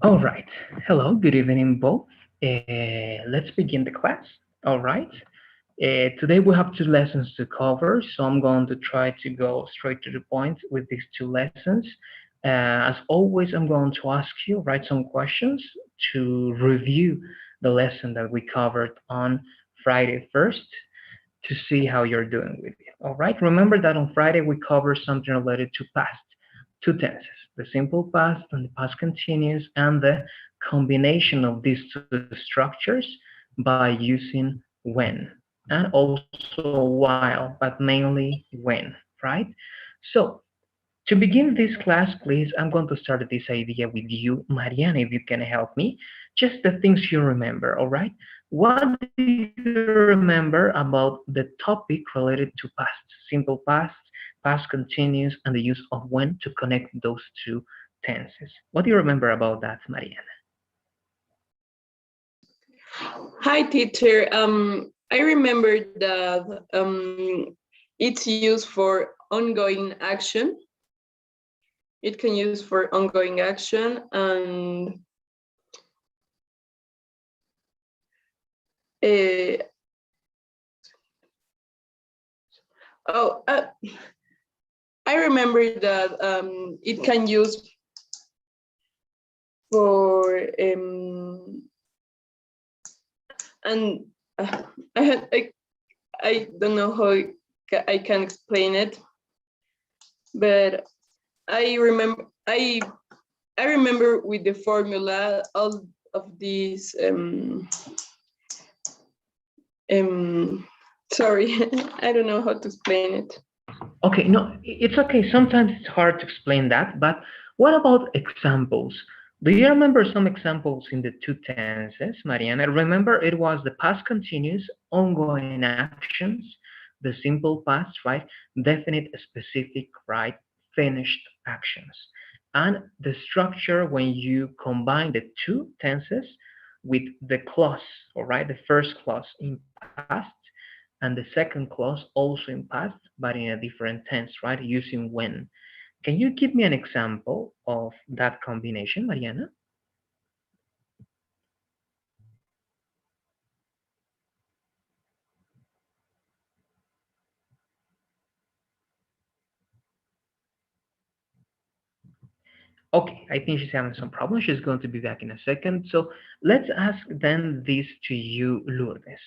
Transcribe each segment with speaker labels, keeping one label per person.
Speaker 1: All right. Hello, good evening, both. Let's begin the class. All right. Today we have two lessons to cover, so I'm going to try to go straight to the point with these two lessons. As always, I'm going to ask you write some questions to review the lesson that we covered on Friday first to see how you're doing with it. All right. Remember that on Friday we covered something related to past, two tenses, the simple past and the past continuous, and the combination of these two structures by using when, and also while, but mainly when, right? So to begin this class, please, I'm going to start this idea with you, Mariana, if you can help me. Just the things you remember, all right? What do you remember about the topic related to past, simple past, past continuous, and the use of when to connect those two tenses? What do you remember about that, Mariana?
Speaker 2: Hi, teacher. I remember that it's used for ongoing action. It can use for ongoing action and uh, oh, I remember that it can use for and I had I don't know how I can explain it, but I remember I remember with the formula all of these sorry, I don't know how to explain it.
Speaker 1: Okay, no, it's okay. Sometimes it's hard to explain that, but what about examples? Do you remember some examples in the two tenses, Mariana? Remember, it was the past continuous, ongoing actions, the simple past, right? Definite, specific, right? Finished actions. And the structure when you combine the two tenses with the clause, all right? The first clause in past and the second clause also in past, but in a different tense, right? Using when. Can you give me an example of that combination, Mariana? Okay, I think she's having some problems. She's going to be back in a second. So let's ask then this to you, Lourdes.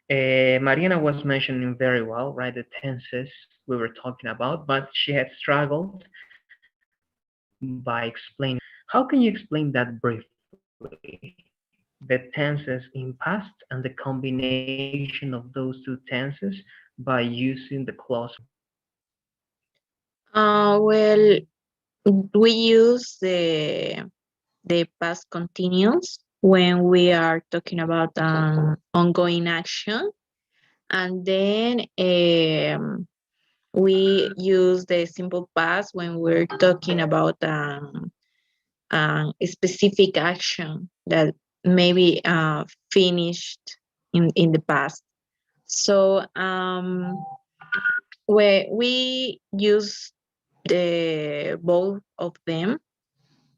Speaker 1: Mariana was mentioning very well, right, the tenses we were talking about, but she had struggled by explaining that. How can you explain that briefly? The tenses in past and the combination of those two tenses by using the clause when.
Speaker 3: Well, we use the past continuous when we are talking about ongoing action, and then we use the simple past when we're talking about a specific action that maybe finished in the past. So we use the both of them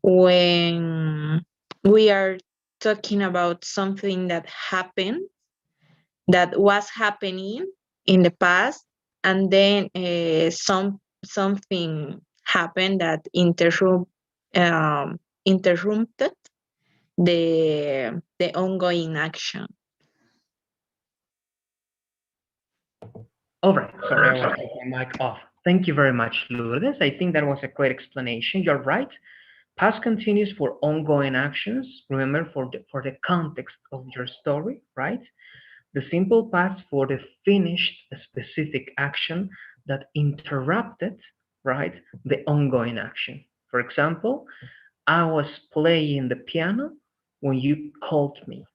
Speaker 3: when we are talking about something that was happening in the past, and then something happened that interrupted the ongoing action.
Speaker 1: All right, sorry, I was taking my mic off. Thank you very much, Lourdes. I think that was a great explanation. You're right. Past continues for ongoing actions. Remember, for the context of your story, right? The simple past for the finished specific action that interrupted, right, the ongoing action. For example, I was playing the piano when you called me,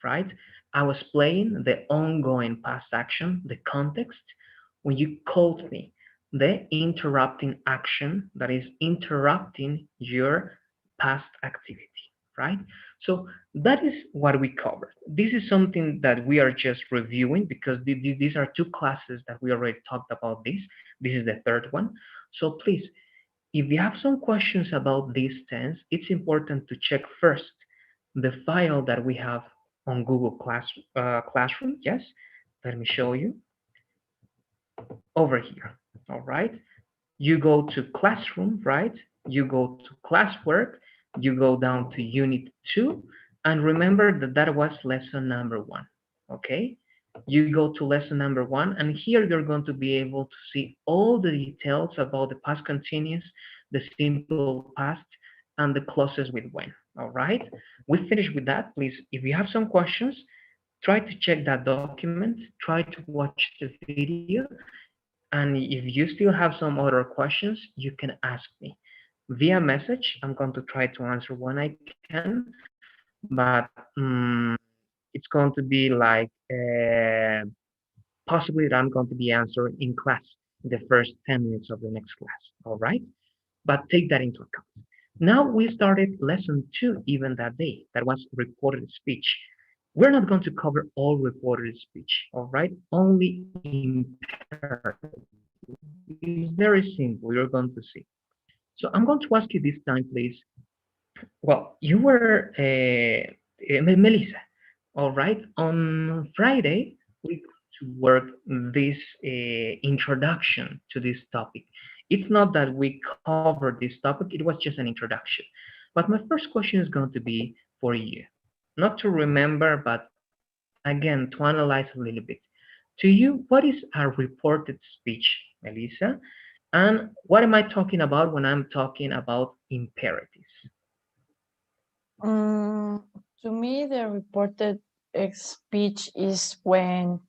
Speaker 1: right? I was playing the ongoing past action, the context, when you called me, the interrupting action that is interrupting your past activity, right? So that is what we covered. This is something that we are just reviewing because these are two classes that we already talked about this. This is the third one. So please, if you have some questions about this tense, it's important to check first the file that we have on Google Classroom. Yes, let me show you over here. All right, you go to Classroom, right? You go to Classwork, you go down to Unit 2, and remember that that was lesson number 1. Okay, you go to lesson number 1, and here you're going to be able to see all the details about the past continuous, the simple past, and the clauses with when. All right, we finished with that. Please, if you have some questions, try to check that document, try to watch the video, and if you still have some other questions, you can ask me via message. I'm going to try to answer when I can, but it's going to be like possibly that I'm going to be answering in class, in the first 10 minutes of the next class. All right, but take that into account. Now we started lesson 2 even that day. That was reported speech. We're not going to cover all reported speech, all right? Only imperative. It's very simple, you're going to see. So I'm going to ask you this time, please. Well, you were Melissa, all right? On Friday, we to work this introduction to this topic. It's not that we covered this topic, it was just an introduction. But my first question is going to be for you. Not to remember, but again, to analyze a little bit. To you, what is a reported speech, Melissa? And what am I talking about when I'm talking about imperatives?
Speaker 4: To me, the reported speech is when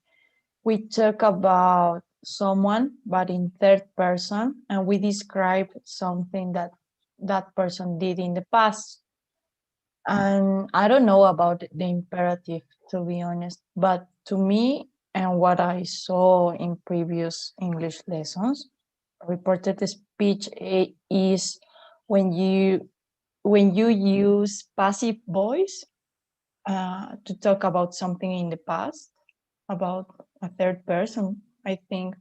Speaker 4: we talk about someone, but in third person, and we describe something that that person did in the past. And I don't know about the imperative, to be honest, but to me, and what I saw in previous English lessons, reported speech is when you use passive voice to talk about something in the past, about a third person, I think.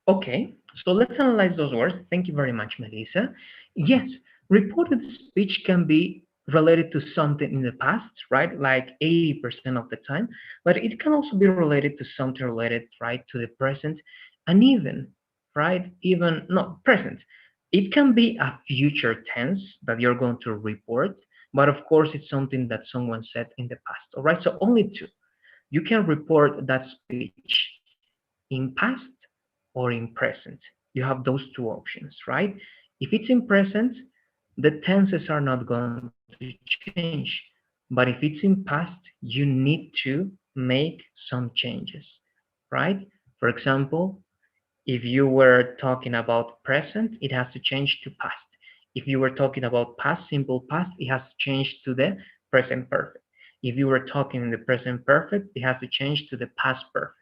Speaker 1: Okay, so let's analyze those words. Thank you very much, Melissa. Yes, reported speech can be related to something in the past, right? Like 80% of the time, but it can also be related to something related, right, to the present, and even, right, even not present. It can be a future tense that you're going to report, but of course, it's something that someone said in the past, all right? So only two. You can report that speech in past or in present. You have those two options, right? If it's in present, the tenses are not going to change. But if it's in past, you need to make some changes, right? For example, if you were talking about present, it has to change to past. If you were talking about past, simple past, it has to change to the present perfect. If you were talking in the present perfect, it has to change to the past perfect.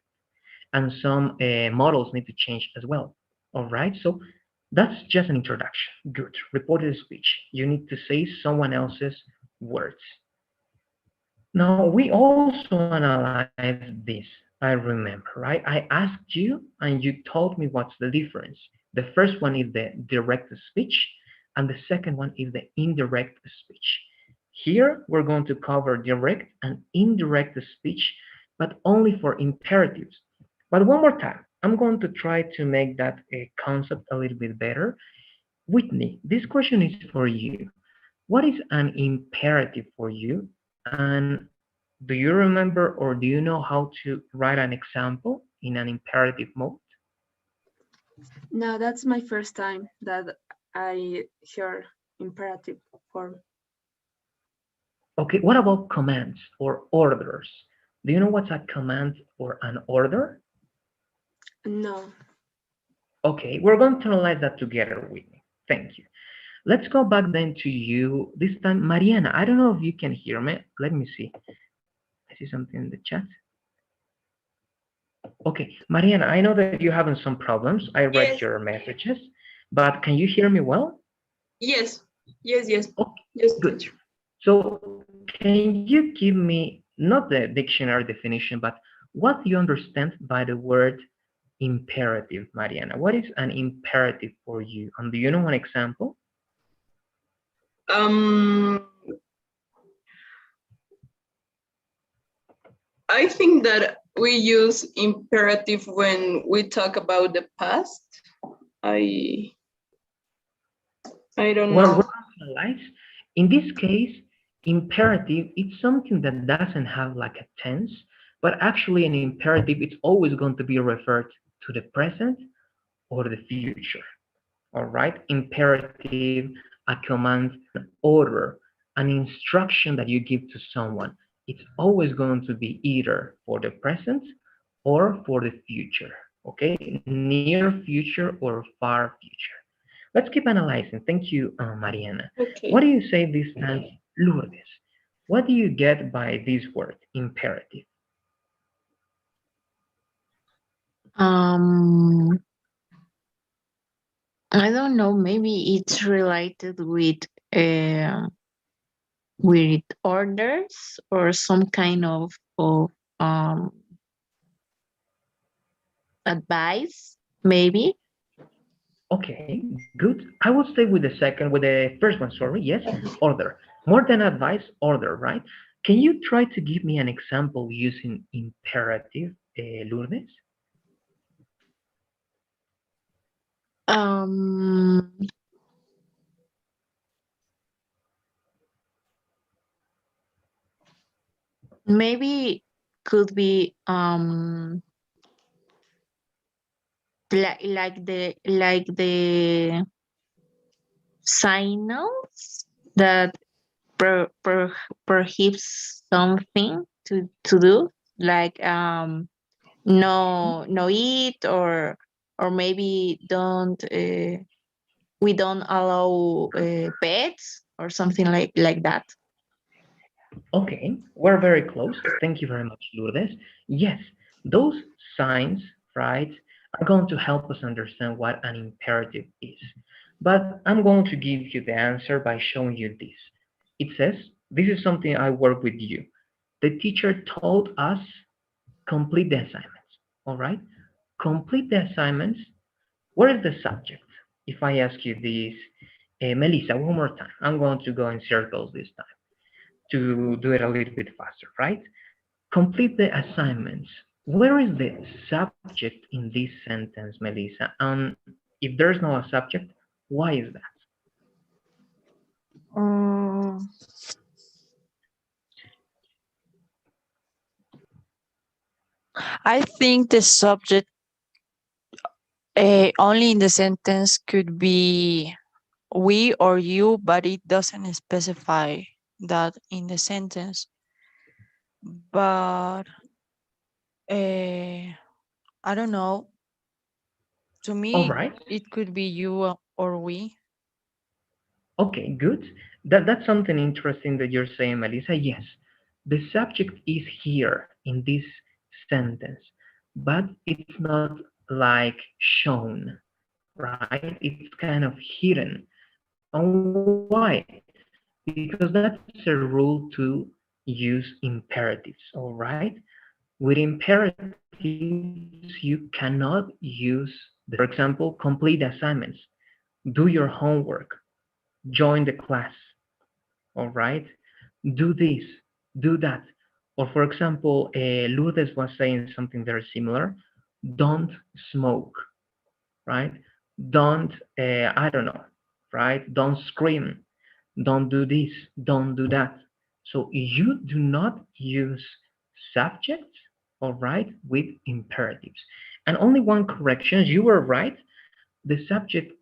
Speaker 1: And some models need to change as well. All right, so that's just an introduction. Good. Reported speech. You need to say someone else's words. Now, we also analyzed this. I remember, right? I asked you and you told me what's the difference. The first one is the direct speech, and the second one is the indirect speech. Here, we're going to cover direct and indirect speech, but only for imperatives. But one more time, I'm going to try to make that a concept a little bit better. Whitney, this question is for you. What is an imperative for you? And do you remember or do you know how to write an example in an imperative mode?
Speaker 5: No, that's my first time that I hear imperative form.
Speaker 1: Okay, what about commands or orders? Do you know what's a command or an order?
Speaker 5: No.
Speaker 1: Okay, we're going to analyze that together with me. Thank you. Let's go back then to you. This time, Mariana, I don't know if you can hear me. Let me see. I see something in the chat. Okay, Mariana, I know that you're having some problems. I read
Speaker 2: Yes.
Speaker 1: your messages, but can you hear me well?
Speaker 2: Yes.
Speaker 1: Okay,
Speaker 2: Yes,
Speaker 1: good.
Speaker 2: teacher.
Speaker 1: So can you give me, not the dictionary definition, but what do you understand by the word imperative, Mariana? What is an imperative for you? And do you know an example?
Speaker 2: I think that we use imperative when we talk about the past. I don't
Speaker 1: Well,
Speaker 2: know.
Speaker 1: we're going to analyze. In this case, imperative, it's something that doesn't have like a tense, but actually an imperative, it's always going to be referred to the present or the future. All right, imperative, a command, an order, an instruction that you give to someone. It's always going to be either for the present or for the future. Okay, near future or far future. Let's keep analyzing. Thank you, Mariana.
Speaker 2: Okay.
Speaker 1: What do you say this time, Lourdes? What do you get by this word, imperative?
Speaker 3: I don't know, maybe it's related with orders or some kind of advice, maybe.
Speaker 1: Okay, good. I will stay with the first one, sorry. Yes, order. More than advice, order, right? Can you try to give me an example using imperative, Lourdes?
Speaker 3: Um, maybe could be like the signals that prohibits something to do, like no eat, or maybe don't we don't allow pets or something like that.
Speaker 1: Okay, we're very close. Thank you very much, Lourdes. Yes, those signs, right, are going to help us understand what an imperative is. But I'm going to give you the answer by showing you this. It says, this is something I work with you. The teacher told us complete the assignments, all right? Complete the assignments. What is the subject? If I ask you this, Melissa, one more time. I'm going to go in circles this time to do it a little bit faster, right? Complete the assignments. Where is the subject in this sentence, Melissa? And if there's no subject, why is that?
Speaker 4: I think the subject only in the sentence could be we or you, but it doesn't specify that in the sentence. But I don't know. To
Speaker 1: All
Speaker 4: me,
Speaker 1: right.
Speaker 4: it could be you or we.
Speaker 1: Okay, good. That's something interesting that you're saying, Melissa. Yes, the subject is here in this sentence, but it's not like shown, right? It's kind of hidden. And why? Because that's a rule to use imperatives, all right? With imperatives, you cannot use, for example, complete assignments, do your homework, join the class, all right? Do this, do that. Or for example, Lourdes was saying something very similar. Don't smoke, right? Don't, I don't know, right? Don't scream. Don't do this. Don't do that. So you do not use subjects, all right, with imperatives. And only one correction, you were right. The subject,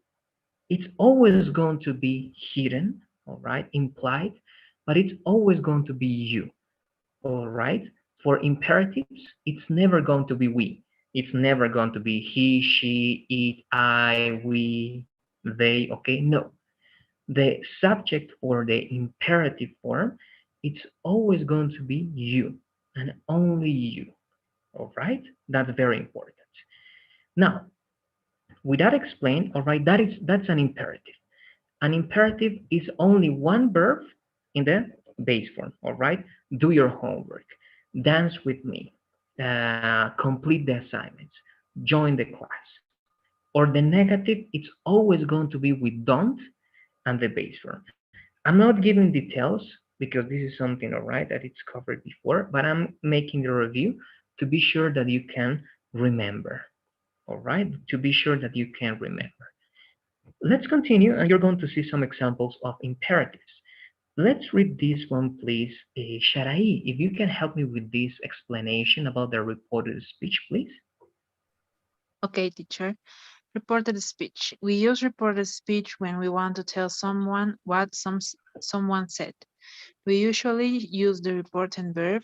Speaker 1: it's always going to be hidden, all right, implied, but it's always going to be you, all right? For imperatives, it's never going to be we. It's never going to be he, she, it, I, we, they, okay? No. The subject or the imperative form, it's always going to be you and only you, all right? That's very important. Now, with that explained, all right, that's an imperative. An imperative is only one verb in the base form, all right? Do your homework, dance with me, complete the assignments, join the class. Or the negative, it's always going to be with don't and the base form. I'm not giving details because this is something, all right, that it's covered before, but I'm making the review to be sure that you can remember, all right, to be sure that you can remember. Let's continue, and you're going to see some examples of imperatives. Let's read this one, please. Sharai, if you can help me with this explanation about the reported speech, please.
Speaker 3: Okay, teacher. Reported speech. We use reported speech when we want to tell someone what someone said. We usually use the reported verb,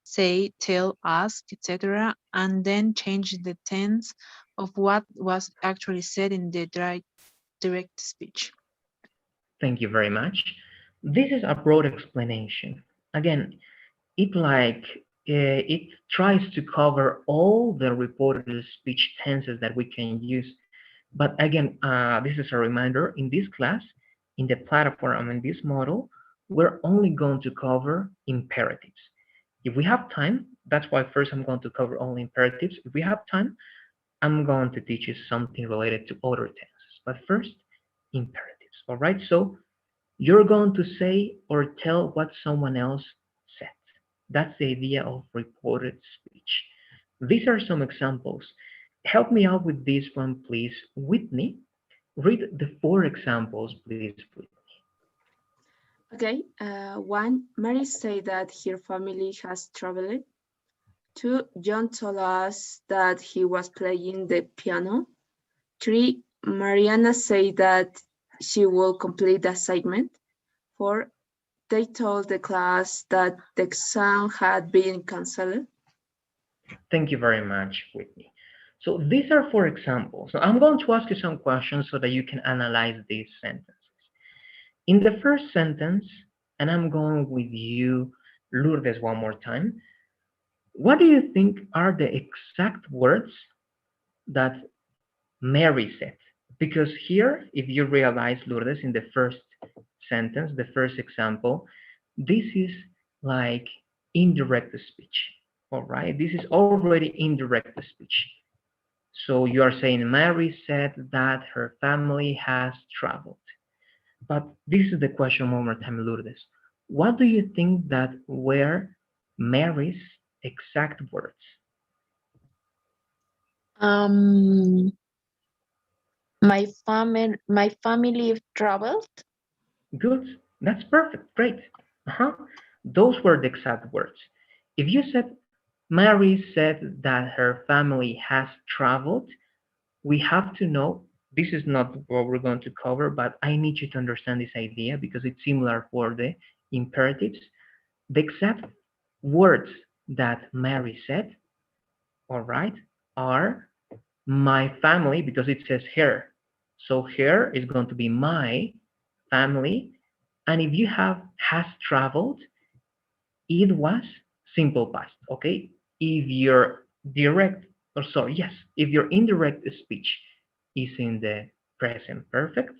Speaker 3: say, tell, ask, etc., and then change the tense of what was actually said in the direct speech.
Speaker 1: Thank you very much. This is a broad explanation. Again, it tries to cover all the reported speech tenses that we can use. But again, this is a reminder, in this class, in the platform, in this model, we're only going to cover imperatives. If we have time, that's why first I'm going to cover only imperatives. If we have time, I'm going to teach you something related to other tenses. But first, imperatives, all right? So you're going to say or tell what someone else said. That's the idea of reported speech. These are some examples. Help me out with this one, please. Whitney, read the 4 examples, please.
Speaker 5: Okay, 1, Mary said that her family has traveled. 2, John told us that he was playing the piano. 3, Mariana said that she will complete the assignment. 4, they told the class that the exam had been canceled.
Speaker 1: Thank you very much, Whitney. So these are 4 examples. Now I'm going to ask you some questions so that you can analyze these sentences. In the first sentence, and I'm going with you, Lourdes, one more time. What do you think are the exact words that Mary said? Because here, if you realize, Lourdes, in the first sentence, the first example, this is like indirect speech, all right? This is already indirect speech. So you are saying Mary said that her family has traveled. But this is the question one more time, Lourdes. What do you think that were Mary's exact words?
Speaker 3: My family traveled.
Speaker 1: Good. That's perfect. Great. Those were the exact words. If you said Mary said that her family has traveled, we have to know, this is not what we're going to cover, but I need you to understand this idea because it's similar for the imperatives. The exact words that Mary said, all right, are my family, because it says her. So her is going to be my family. And if you have has traveled, it was simple past, okay? If your direct, or sorry, yes, if your indirect speech is in the present perfect,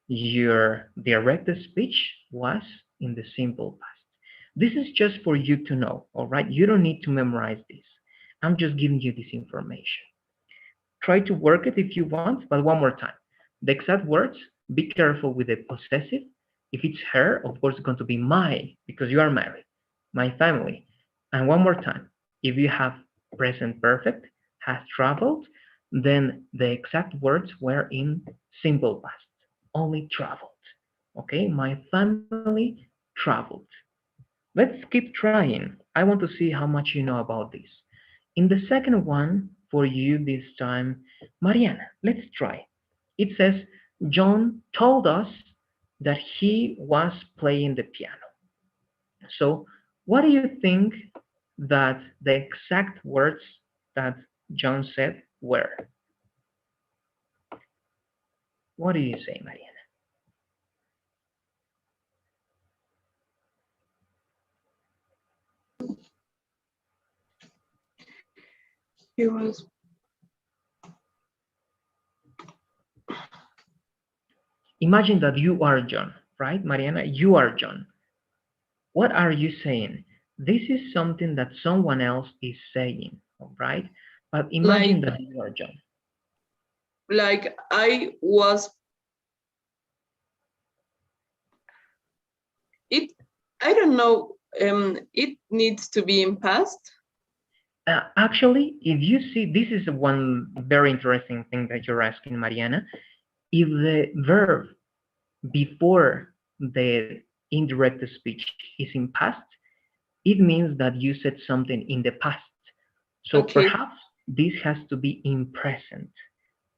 Speaker 1: your direct speech was in the simple past. This is just for you to know, all right? You don't need to memorize this. I'm just giving you this information. Try to work it if you want, but one more time. The exact words, be careful with the possessive. If it's her, of course, it's going to be my, because you are married, my family. And one more time, if you have present perfect, has traveled, then the exact words were in simple past, only traveled. Okay, my family traveled. Let's keep trying. I want to see how much you know about this. In the second one, for you this time, Mariana, let's try. It says, John told us that he was playing the piano. So what do you think that the exact words that John said were? What do you say, Mariana?
Speaker 2: He was
Speaker 1: Imagine that you are John, right, Mariana? You are John. What are you saying? This is something that someone else is saying, all right? But imagine
Speaker 2: Like-
Speaker 1: that you are John.
Speaker 2: Like I was. I don't know. It needs to be in past.
Speaker 1: Actually, if you see, this is one very interesting thing that you're asking, Mariana. If the verb before the indirect speech is in past, it means that you said something in the past. So
Speaker 2: Okay.
Speaker 1: perhaps this has to be in present.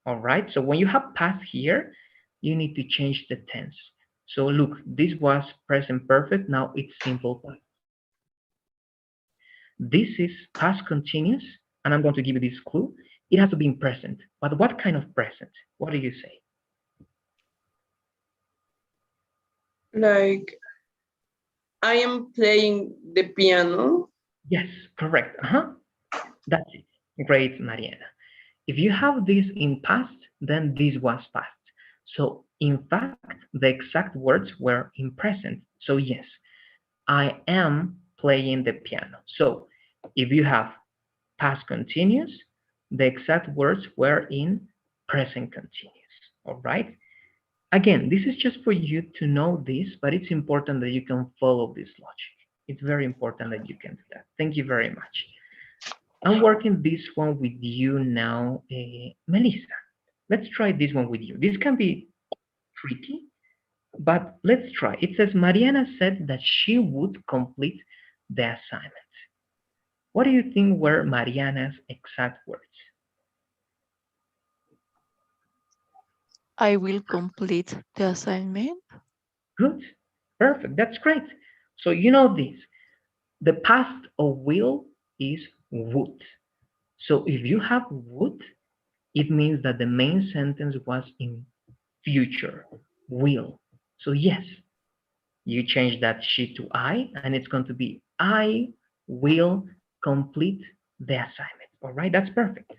Speaker 1: All right. So when you have past here, you need to change the tense. So look, this was present perfect. Now it's simple past. This is past continuous, and I'm going to give you this clue. It has to be in present. But what kind of present? What do you say?
Speaker 2: Like I am playing the piano.
Speaker 1: Yes, correct. That's it. Great, Mariana. If you have this in past, then this was past. So in fact, the exact words were in present. So yes, I am playing the piano. So if you have past continuous, the exact words were in present continuous. All right. Again, this is just for you to know this, but it's important that you can follow this logic. It's very important that you can do that. Thank you very much. I'm working this one with you now, Melissa. Let's try this one with you. This can be tricky, but let's try. It says Mariana said that she would complete the assignment. What do you think were Mariana's exact words?
Speaker 6: I will complete the assignment.
Speaker 1: Good. Perfect. That's great. So you know this. The past of will is would. So if you have would, it means that the main sentence was in future, will. So yes, you change that she to I, and it's going to be I will complete the assignment. All right, that's perfect.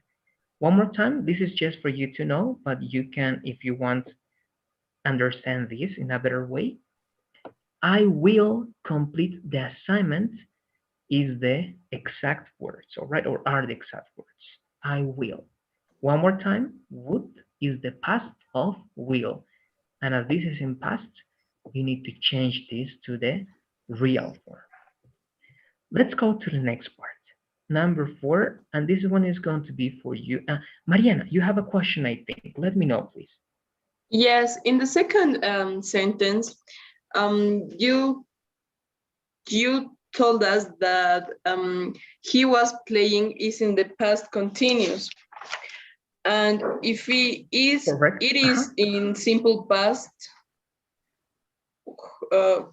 Speaker 1: One more time, this is just for you to know, but you can, if you want, understand this in a better way. I will complete the assignment is the exact words, all right, or are the exact words. I will. One more time, would is the past of will. And as this is in past, you need to change this to the real form. Let's go to the next part. Number 4, and this one is going to be for you. Mariana, you have a question, I think. Let me know, please.
Speaker 2: Yes, in the second sentence, you told us that he was playing is in the past continuous. And if he is,
Speaker 1: Correct.
Speaker 2: it is in simple past.
Speaker 1: If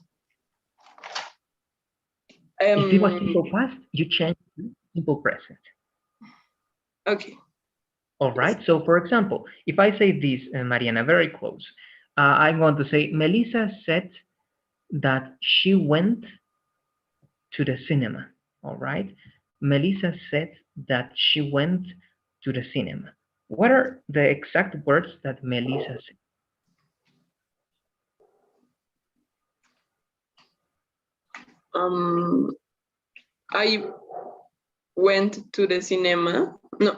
Speaker 1: it was simple past, you change to simple present.
Speaker 2: Okay.
Speaker 1: All right. So, for example, if I say this, Mariana, very close, I'm going to say Melissa said that she went to the cinema. All right. Melissa said that she went to the cinema. What are the exact words that Melissa said?
Speaker 2: I went to the cinema. No.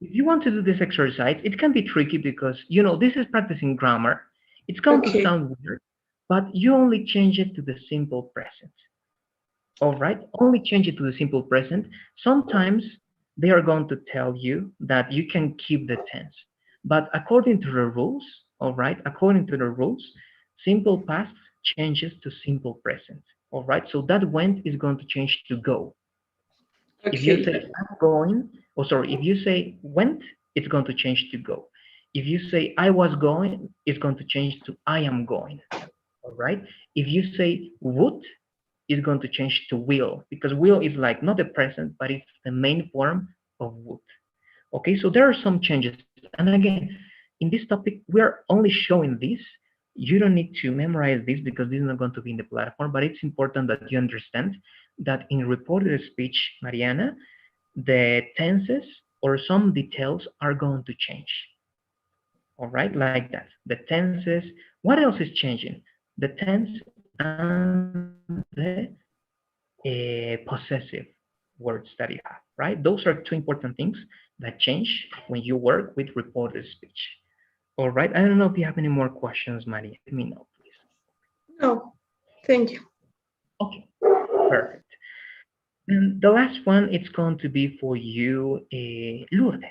Speaker 1: If you want to do this exercise, it can be tricky because, you know, this is practicing grammar. It's going to sound weird, but you only change it to the simple present. All right, only change it to the simple present. Sometimes they are going to tell you that you can keep the tense, but according to the rules, all right, according to the rules, simple past changes to simple present. All right, so that went is going to change to go.
Speaker 2: Okay.
Speaker 1: If you say I'm going, oh sorry, if you say went, it's going to change to go. If you say I was going, it's going to change to I am going. All right. If you say would, it's going to change to will, because will is like not the present, but it's the main form of would. Okay, so there are some changes. And again, in this topic, we're only showing this. You don't need to memorize this because this is not going to be in the platform, but it's important that you understand that in reported speech, Mariana, the tenses or some details are going to change. All right, like that. The tenses, what else is changing? The tense and the possessive words that you have, right? Those are two important things that change when you work with reported speech. All right, I don't know if you have any more questions, Maria. Let me know, please.
Speaker 2: No, thank you.
Speaker 1: Okay, perfect. And the last one, it's going to be for you, Lourdes.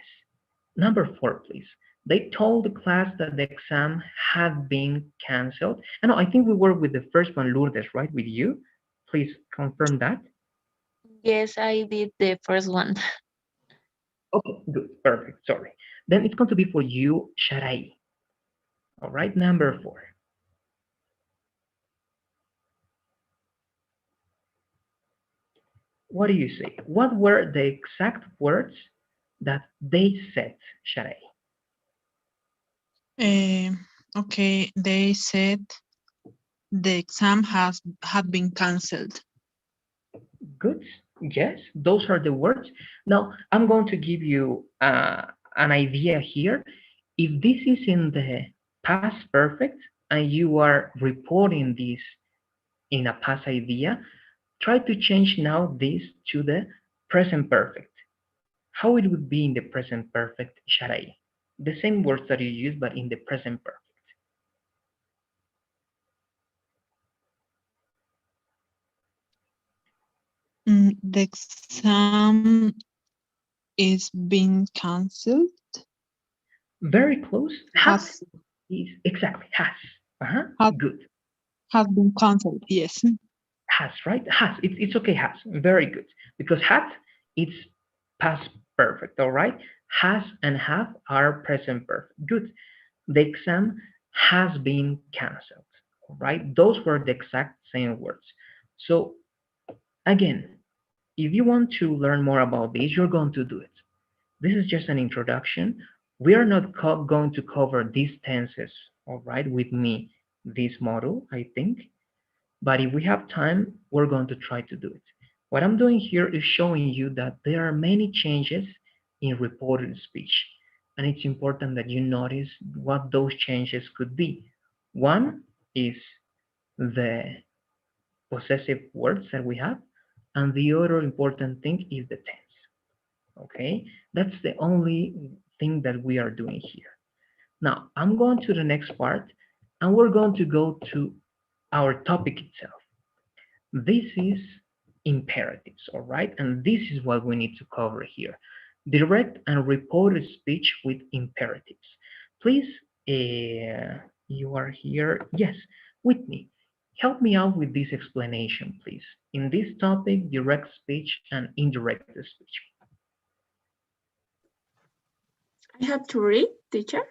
Speaker 1: Number 4, please. They told the class that the exam had been canceled. And no, I think we were with the first one, Lourdes, right? With you. Please confirm that.
Speaker 6: Yes, I did the first one.
Speaker 1: Okay, good, perfect, sorry. Then it's going to be for you, Sharai. All right, number 4. What do you say? What were the exact words that they said, Sharai?
Speaker 3: Okay, they said the exam had been cancelled.
Speaker 1: Good. Yes, those are the words. Now, I'm going to give you an idea here. If this is in the past perfect and you are reporting this in a past idea, try to change now this to the present perfect. How it would be in the present perfect, Sharai? The same words that you use, but in the present perfect.
Speaker 3: The exam is being cancelled.
Speaker 1: Very close.
Speaker 3: Has
Speaker 1: Is exactly has.
Speaker 3: has
Speaker 1: Good.
Speaker 3: has been cancelled. Yes.
Speaker 1: Has, right? Has. It's okay, has. Very good. Because had, it's past perfect, all right? Has and have are present perfect. Good. The exam has been canceled, all right? Those were the exact same words. So again, if you want to learn more about this, you're going to do it. This is just an introduction. We are not going to cover these tenses, all right, with me, this model, I think. But if we have time, we're going to try to do it. What I'm doing here is showing you that there are many changes in reported speech. And it's important that you notice what those changes could be. One is the possessive words that we have. And the other important thing is the tense. Okay, that's the only thing that we are doing here. Now, I'm going to the next part, and we're going to go to our topic itself. This is imperatives, all right? And this is what we need to cover here. Direct and reported speech with imperatives. Please, you are here, yes, with me. Help me out with this explanation, please. In this topic, direct speech and indirect speech.
Speaker 5: I have to read, teacher?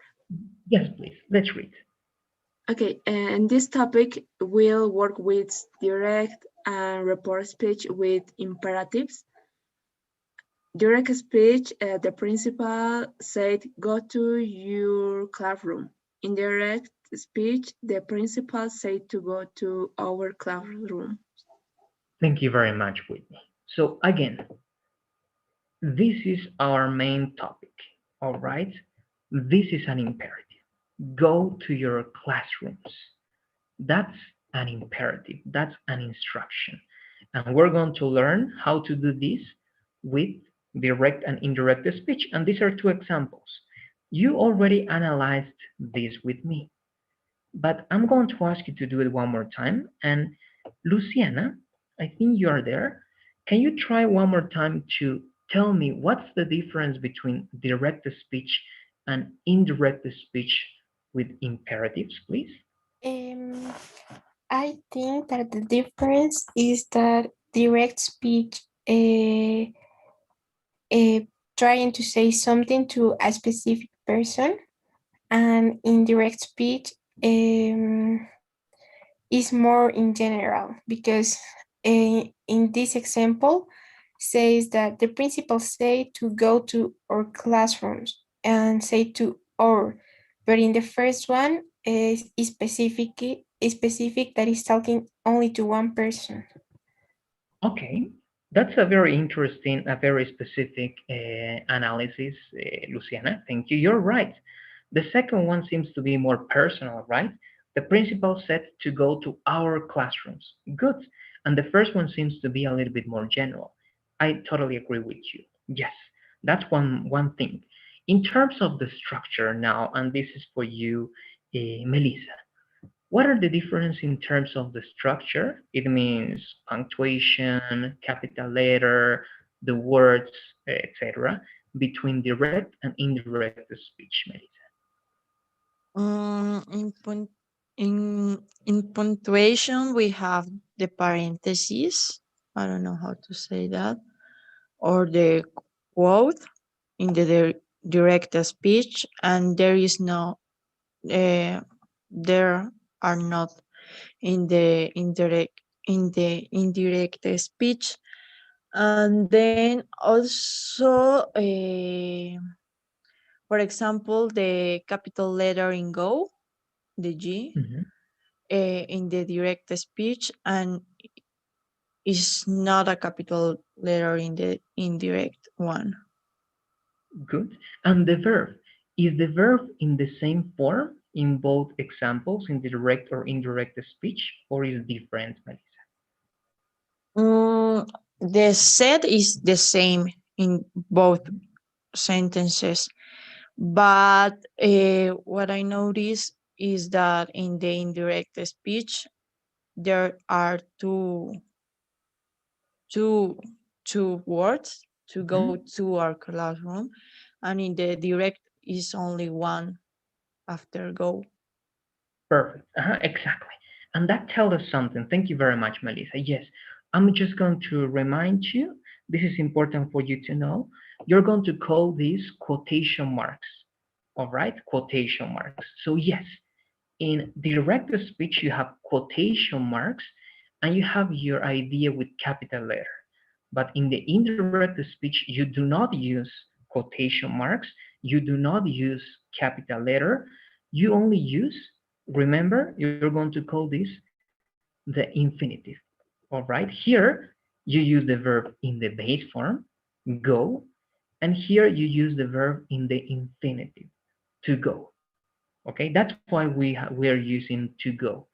Speaker 1: Yes, please, let's read.
Speaker 5: Okay, and this topic will work with direct and report speech with imperatives. Direct speech, the principal said, go to your classroom. Indirect speech, the principal said to go to our classroom.
Speaker 1: Thank you very much, Whitney. So again, this is our main topic, all right? This is an imperative. Go to your classrooms. That's an imperative. That's an instruction. And we're going to learn how to do this with direct and indirect speech. And these are two examples. You already analyzed this with me, but I'm going to ask you to do it one more time. And Luciana, I think you are there. Can you try one more time to tell me what's the difference between direct speech and indirect speech with imperatives, please?
Speaker 7: Um, I think that the difference is that direct speech trying to say something to a specific person, and indirect speech is more in general, because in this example says that the principal say to go to our classrooms and say to our, but in the first one is specific that is talking only to one person.
Speaker 1: Okay, that's a very interesting, a very specific analysis, Luciana. Thank you. You're right. The second one seems to be more personal, right? The principal said to go to our classrooms. Good. And the first one seems to be a little bit more general. I totally agree with you. Yes, that's one thing. In terms of the structure now, and this is for you, Melissa. What are the difference in terms of the structure? It means punctuation, capital letter, the words, etc., between direct and indirect speech, Melissa.
Speaker 8: In punctuation, we have the parentheses. I don't know how to say that, or the quote in the direct speech, and there is no, there are not in the indirect speech, and then also, for example, the capital letter in go, the G,
Speaker 1: Mhm.
Speaker 8: in the direct speech, and is not a capital letter in the indirect one.
Speaker 1: Good. And the verb, is the verb in the same form in both examples, in the direct or indirect speech, or is different, Melissa?
Speaker 8: The set is the same in both sentences, but what I notice is that in the indirect speech, there are two two words to go
Speaker 1: Mhm.
Speaker 8: to our classroom, and in the direct is only one after go.
Speaker 1: Perfect. Exactly. And that tells us something. Thank you very much, Melissa. Yes, I'm just going to remind you, this is important for you to know. You're going to call these quotation marks. All right? Quotation marks. So, yes, in direct speech, you have quotation marks and you have your idea with capital letter. But in the indirect speech, you do not use quotation marks, you do not use capital letter, you only use, remember, you're going to call this the infinitive. All right, here you use the verb in the base form, go, and here you use the verb in the infinitive, to go. Okay, that's why we are using to go,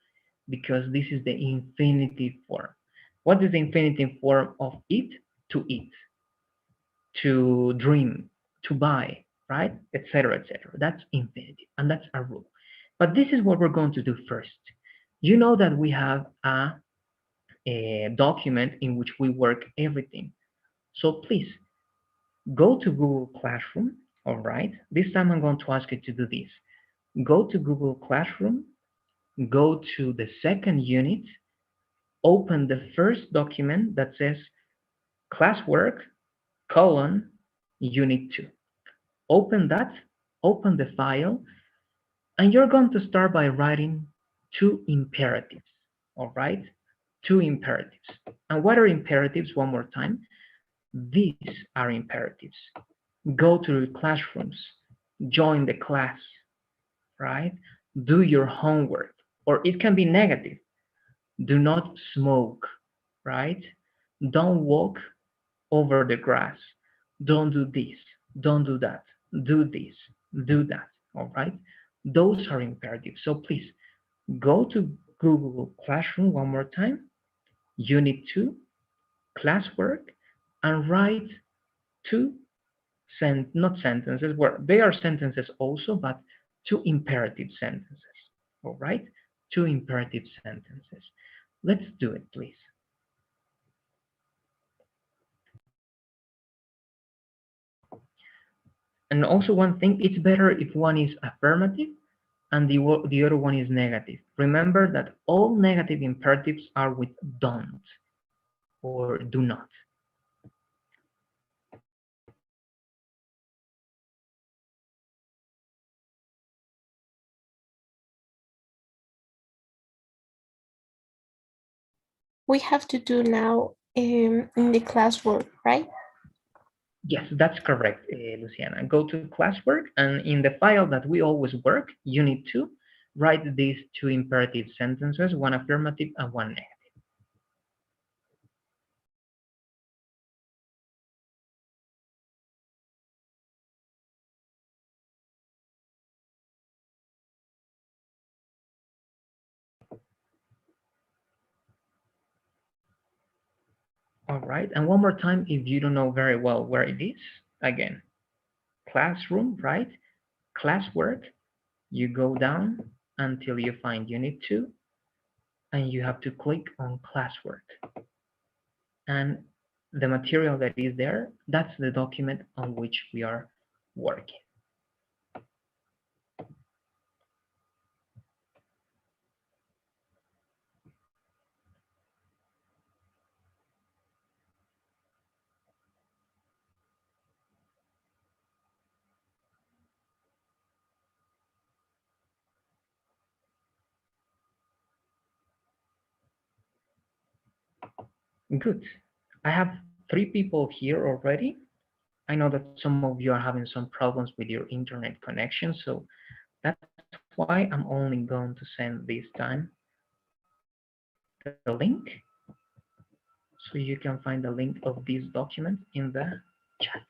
Speaker 1: because this is the infinitive form. What is the infinitive form of it? To eat, to dream, to buy, right? Etc. etc. That's infinitive, and that's a rule. But this is what we're going to do first. You know that we have a document in which we work everything. So please go to Google Classroom. All right. This time I'm going to ask you to do this. Go to Google Classroom, go to the second unit, open the first document that says classwork, colon, unit 2. Open that, open the file, and you're going to start by writing two imperatives, all right? Two imperatives. And what are imperatives? One more time. These are imperatives. Go to your classrooms, join the class, right? Do your homework, or it can be negative. Do not smoke, right? Don't walk over the grass. Don't do this. Don't do that. Do this. Do that. All right? Those are imperatives. So please go to Google Classroom one more time, Unit 2, classwork, and write two not sentences, where they are sentences also, but two imperative sentences. All right? Two imperative sentences. Let's do it, please. And also one thing, it's better if one is affirmative and the other one is negative. Remember that all negative imperatives are with don't or do not.
Speaker 7: We have to do now in the classwork, right?
Speaker 1: Yes, that's correct, Luciana. Go to classwork, and in the file that we always work, unit 2, write these two imperative sentences, one affirmative and one negative. All right, and one more time, if you don't know very well where it is, again, classroom, right? Classwork, you go down until you find unit 2, and you have to click on classwork. And the material that is there, that's the document on which we are working. Good. I have 3 people here already. I know that some of you are having some problems with your internet connection, so that's why I'm only going to send this time the link, so you can find the link of this document in the chat.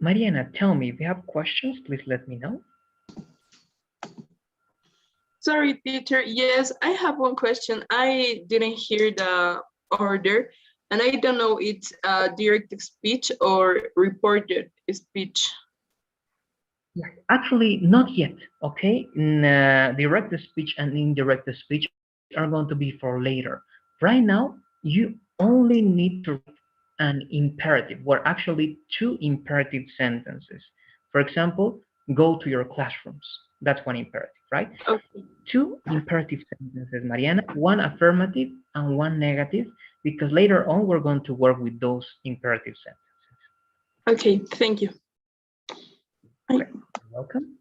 Speaker 1: Mariana, tell me, if you have questions, please let me know.
Speaker 2: Sorry, teacher. Yes, I have one question. I didn't hear the order, and I don't know it's direct speech or reported speech.
Speaker 1: Actually, not yet, okay? Direct speech and indirect speech are going to be for later. Right now, you only need to write an imperative, or actually 2 imperative sentences. For example, go to your classrooms. That's one imperative, right?
Speaker 2: Okay.
Speaker 1: 2 imperative sentences, Mariana, 1 affirmative and 1 negative, because later on we're going to work with those imperative sentences.
Speaker 2: Okay, thank you.
Speaker 1: Okay. You're welcome.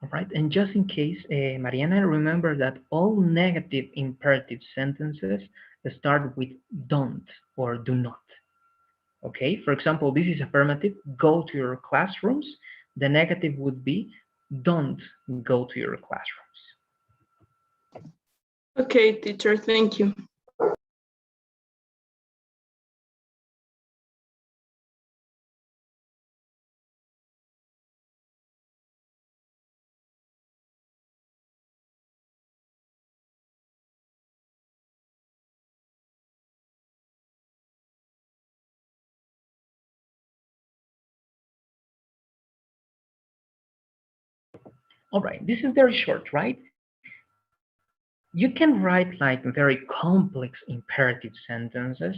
Speaker 1: All right, and just in case, Mariana, remember that all negative imperative sentences start with don't or do not. Okay, for example, this is affirmative, go to your classrooms. The negative would be don't go to your classrooms.
Speaker 2: Okay, teacher, thank you.
Speaker 1: All right, this is very short, right? You can write like very complex imperative sentences,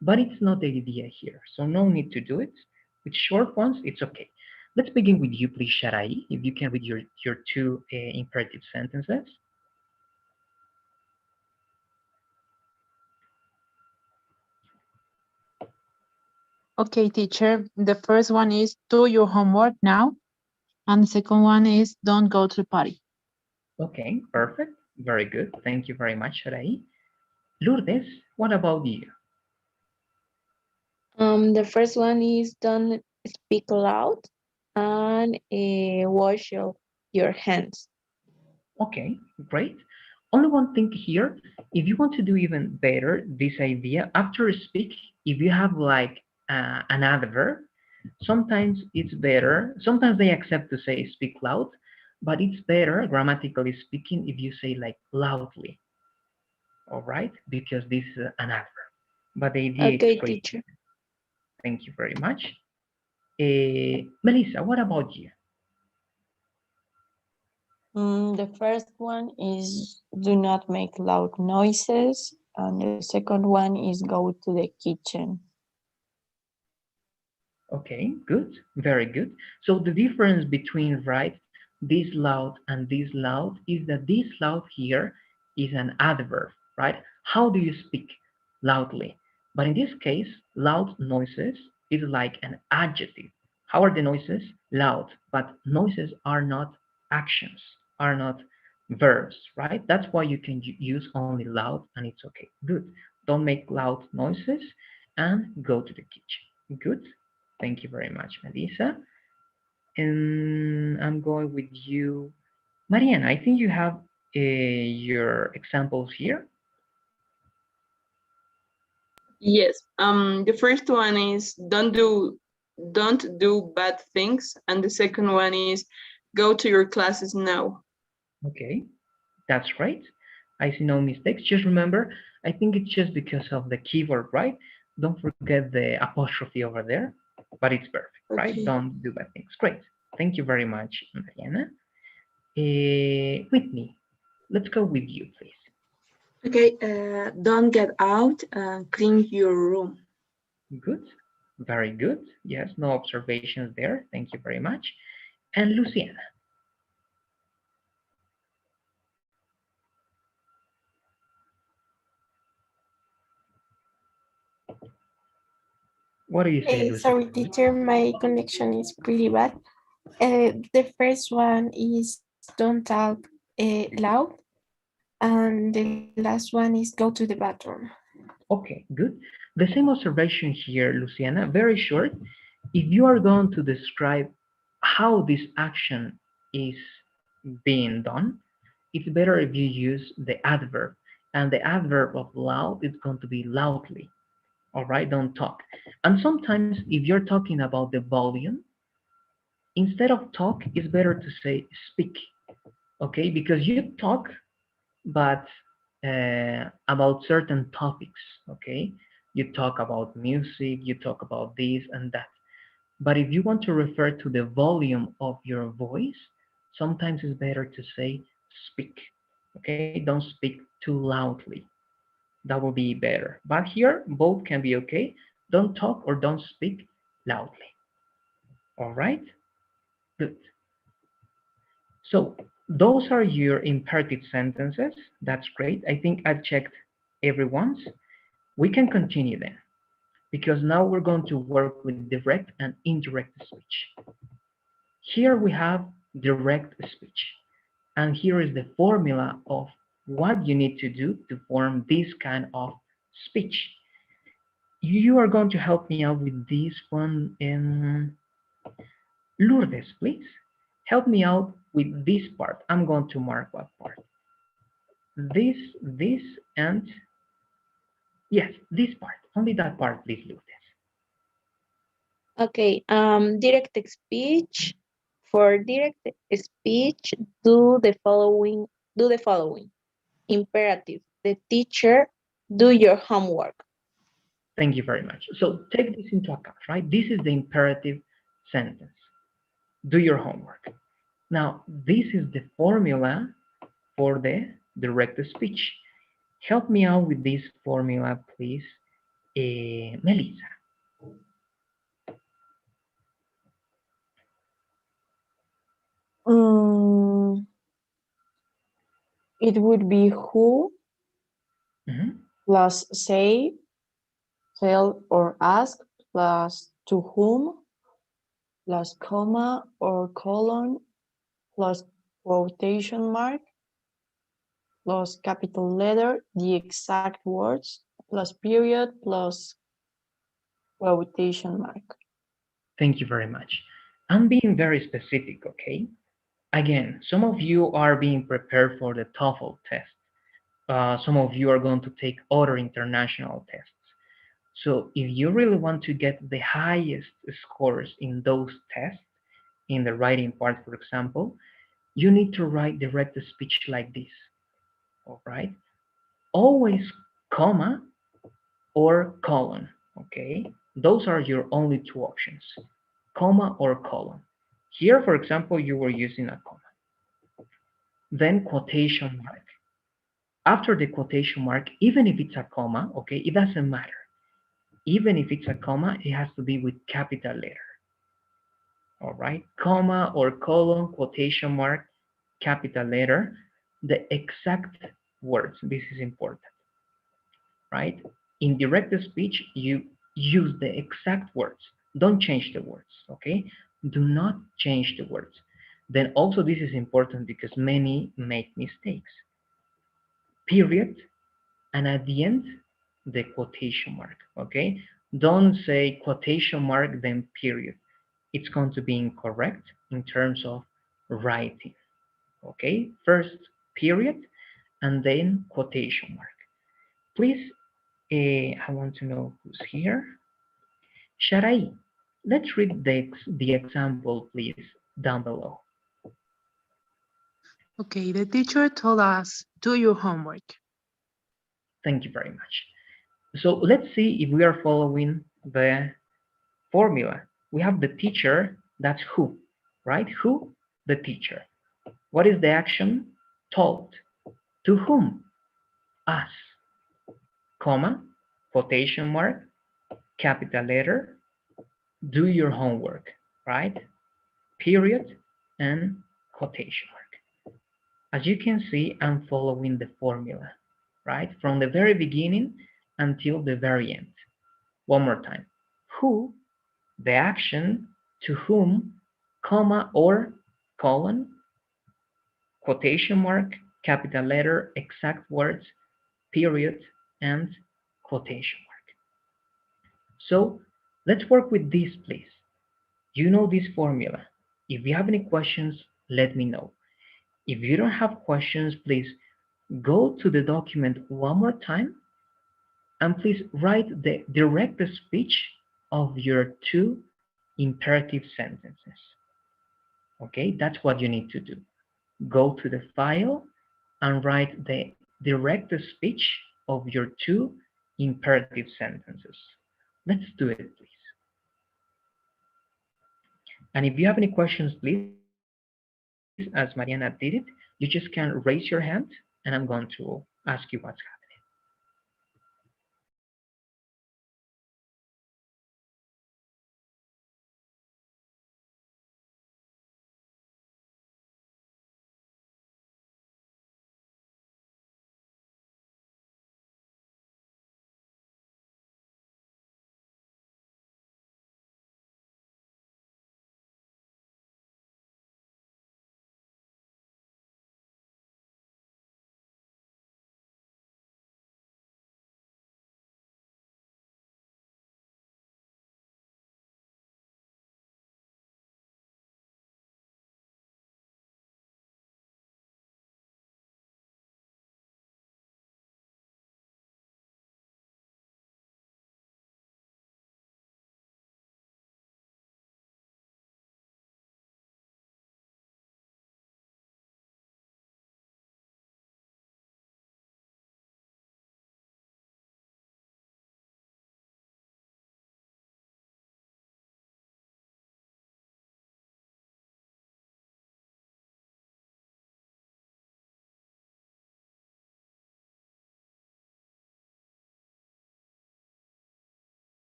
Speaker 1: but it's not the idea here. So no need to do it. With short ones, it's okay. Let's begin with you, please, Sharai, if you can read your 2 imperative sentences.
Speaker 3: Okay, teacher. The first one is do your homework now. And the second one is don't go to the party.
Speaker 1: Okay, perfect. Very good. Thank you very much, Sharai. Lourdes, what about you?
Speaker 6: The first one is don't speak loud and wash your hands.
Speaker 1: Okay, great. Only one thing here, if you want to do even better this idea, after speak, if you have like an adverb, sometimes it's better, sometimes they accept to say speak loud, but it's better, grammatically speaking, if you say like loudly. all right? Because this is an adverb. But the idea is
Speaker 6: Okay,
Speaker 1: straight.
Speaker 6: teacher.
Speaker 1: Thank you very much. Melissa, what about you?
Speaker 4: The first one is do not make loud noises, and the second one is go to the kitchen.
Speaker 1: Okay, good, very good. So the difference between, right, this loud and this loud is that this loud here is an adverb, right? How do you speak? Loudly. But in this case, loud noises is like an adjective. How are the noises? Loud, but noises are not actions, are not verbs, right? That's why you can use only loud and it's okay. Good. Don't make loud noises and go to the kitchen. Good. Thank you very much, Melissa. And I'm going with you, Mariana. I think you have your examples here.
Speaker 2: Yes. The first one is don't do bad things, and the second one is go to your classes now.
Speaker 1: Okay, that's great. I see no mistakes. Just remember, I think it's just because of the keyboard, right? Don't forget the apostrophe over there, but it's perfect, right?
Speaker 2: Okay.
Speaker 1: Don't do bad things. Great. Thank you very much, Mariana. Whitney, let's go with you, please.
Speaker 5: Okay, don't get out and clean your room.
Speaker 1: Good. Very good. Yes, no observations there. Thank you very much. And Luciana. What do you say, Lucy?
Speaker 7: Sorry, teacher, my connection is pretty bad. The first one is don't talk loud, and the last one is go to the bathroom.
Speaker 1: Okay, good. The same observation here, Luciana, very short. If you are going to describe how this action is being done, it's better if you use the adverb. And the adverb of loud is going to be loudly. All right, don't talk. And sometimes if you're talking about the volume, instead of talk, it's better to say speak. Okay, because you talk, but about certain topics. Okay, you talk about music, you talk about this and that. But if you want to refer to the volume of your voice, sometimes it's better to say speak. Okay, don't speak too loudly. That will be better. But here, both can be okay. Don't talk or don't speak loudly. All right? Good. So those are your imperative sentences. That's great. I think I've checked everyone's. We can continue then, because now we're going to work with direct and indirect speech. Here we have direct speech. And here is the formula of what you need to do to form this kind of speech. You are going to help me out with this one in Lourdes, please. Help me out with this part. I'm going to mark what part. This, and yes, this part. Only that part, please, Lourdes.
Speaker 6: Okay, direct speech. For direct speech, do the following. Imperative. The teacher, do your homework.
Speaker 1: Thank you very much. So take this into account, right? This is the imperative sentence. Do your homework. Now, this is the formula for the direct speech. Help me out with this formula, please, Melissa.
Speaker 4: It would be who plus say, tell or ask, plus to whom, plus comma or colon, plus quotation mark, plus capital letter, the exact words, plus period, plus quotation mark.
Speaker 1: Thank you very much. I'm being very specific, okay? Again, some of you are being prepared for the TOEFL test. Some of you are going to take other international tests. So if you really want to get the highest scores in those tests, in the writing part, for example, you need to write direct speech like this. All right? always comma or colon, okay? Those are your only two options, comma or colon. Here, for example, you were using a comma. Then quotation mark. After the quotation mark, even if it's a comma, okay, it doesn't matter. Even if it's a comma, it has to be with capital letter. All right, comma or colon, quotation mark, capital letter, the exact words. This is important, right? In direct speech, you use the exact words. Don't change the words, okay? Do not change the words. Then also this is important because many make mistakes. Period, and at the end, the quotation mark, okay? Don't say quotation mark, then period. It's going to be incorrect in terms of writing, okay? First period, and then quotation mark. Please, I want to know who's here. Sharai, let's read the example, please, down below.
Speaker 3: Okay, the teacher told us, do your homework.
Speaker 1: Thank you very much. So let's see if we are following the formula. We have the teacher, that's who, right? Who? The teacher. What is the action? Told. To whom? Us. Comma, quotation mark, capital letter, do your homework, right? Period and quotation mark. As you can see, I'm following the formula, right? From the very beginning until the very end. One more time. Who, the action, to whom, comma or colon, quotation mark, capital letter, exact words, period, and quotation mark. So let's work with this, please. You know this formula. If you have any questions, let me know. If you don't have questions, please go to the document one more time and please write the direct speech of your two imperative sentences. Okay, that's what you need to do. Go to the file and write the direct speech of your two imperative sentences. Let's do it, please. And if you have any questions, please, as Mariana did it, you just can raise your hand and I'm going to ask you what's happening.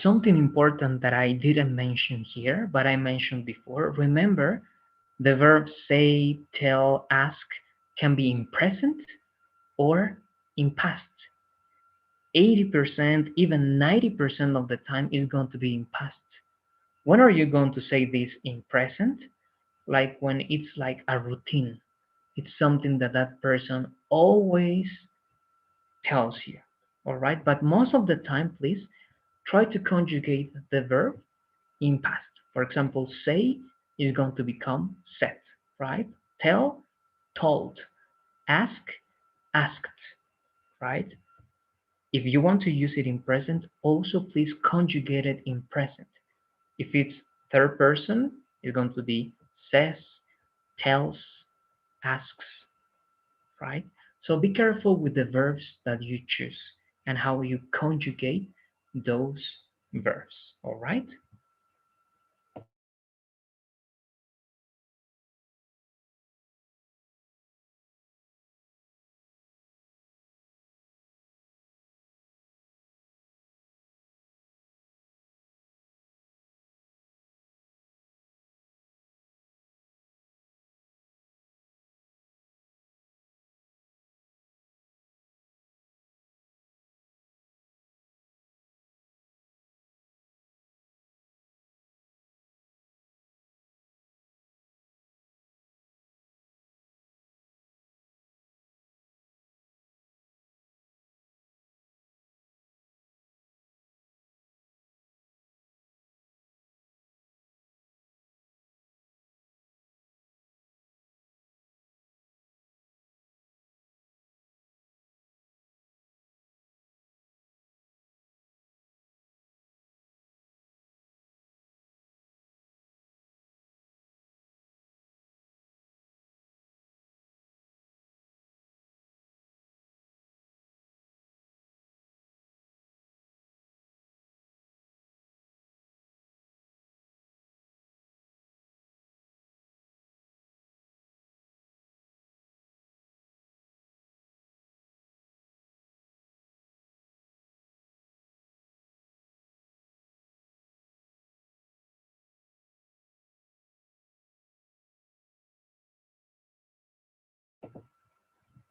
Speaker 1: Something important that I didn't mention here, but I mentioned before. Remember, the verb say, tell, ask can be in present or in past. 80%, even 90% of the time is going to be in past. When are you going to say this in present? like when it's like a routine. It's something that that person always tells you. All right. But most of the time, please try to conjugate the verb in past. For example, say is going to become said, right? Tell, told. Ask, asked, right? If you want to use it in present, also please conjugate it in present. If it's third person, it's going to be says, tells, asks, right? So be careful with the verbs that you choose and how you conjugate those verbs, all right?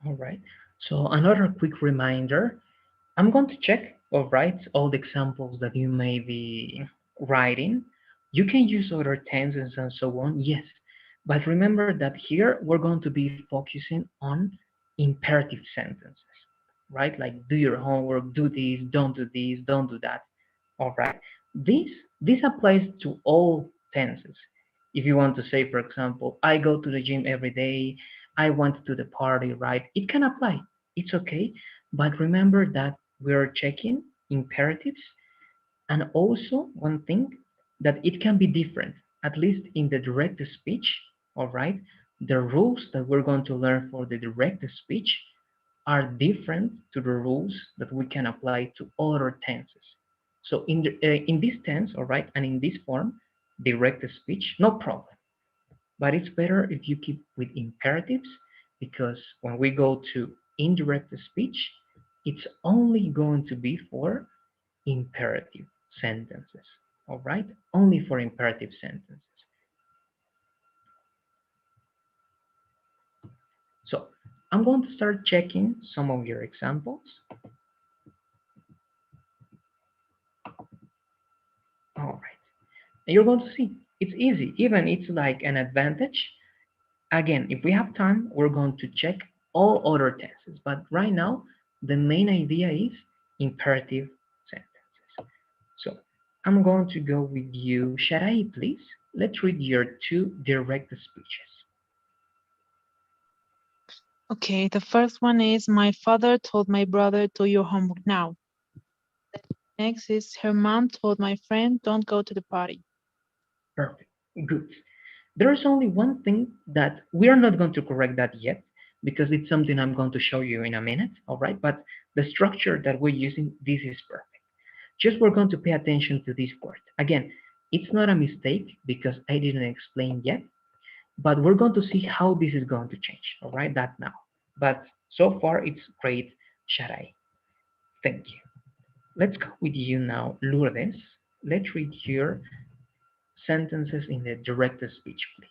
Speaker 1: All right. So another quick reminder, I'm going to check or write all the examples that you may be writing. You can use other tenses and so on, yes. But remember that here we're going to be focusing on imperative sentences, right? Like do your homework, do this, don't do that. All right. This this applies to all tenses. If you want to say, for example, I go to the gym every day, I went to the party, right? It can apply. It's okay. But remember that we're checking imperatives, and also one thing that it can be different, at least in the direct speech, all right? The rules that we're going to learn for the direct speech are different to the rules that we can apply to other tenses. So in this tense, all right, and in this form, direct speech, no problem. But it's better if you keep with imperatives, because when we go to indirect speech, it's only going to be for imperative sentences. All right, only for imperative sentences. So I'm going to start checking some of your examples. All right, and you're going to see it's easy, even it's like an advantage. Again, if we have time, we're going to check all other tenses, but right now the main idea is imperative sentences. So I'm going to go with you. Sharai, please. Let's read your two direct speeches.
Speaker 3: Okay, the first one is my father told my brother, do your homework now. Next is her mom told my friend, don't go to the party.
Speaker 1: Perfect. Good. There's only one thing that we are not going to correct that yet, because it's something I'm going to show you in a minute, all right? But the structure that we're using, this is perfect. Just we're going to pay attention to this word. Again, it's not a mistake because I didn't explain yet, but we're going to see how this is going to change, all right? That now. But so far, it's great, Sharai. Thank you. Let's go with you now, Lourdes. Let's read your sentences in the direct speech, please.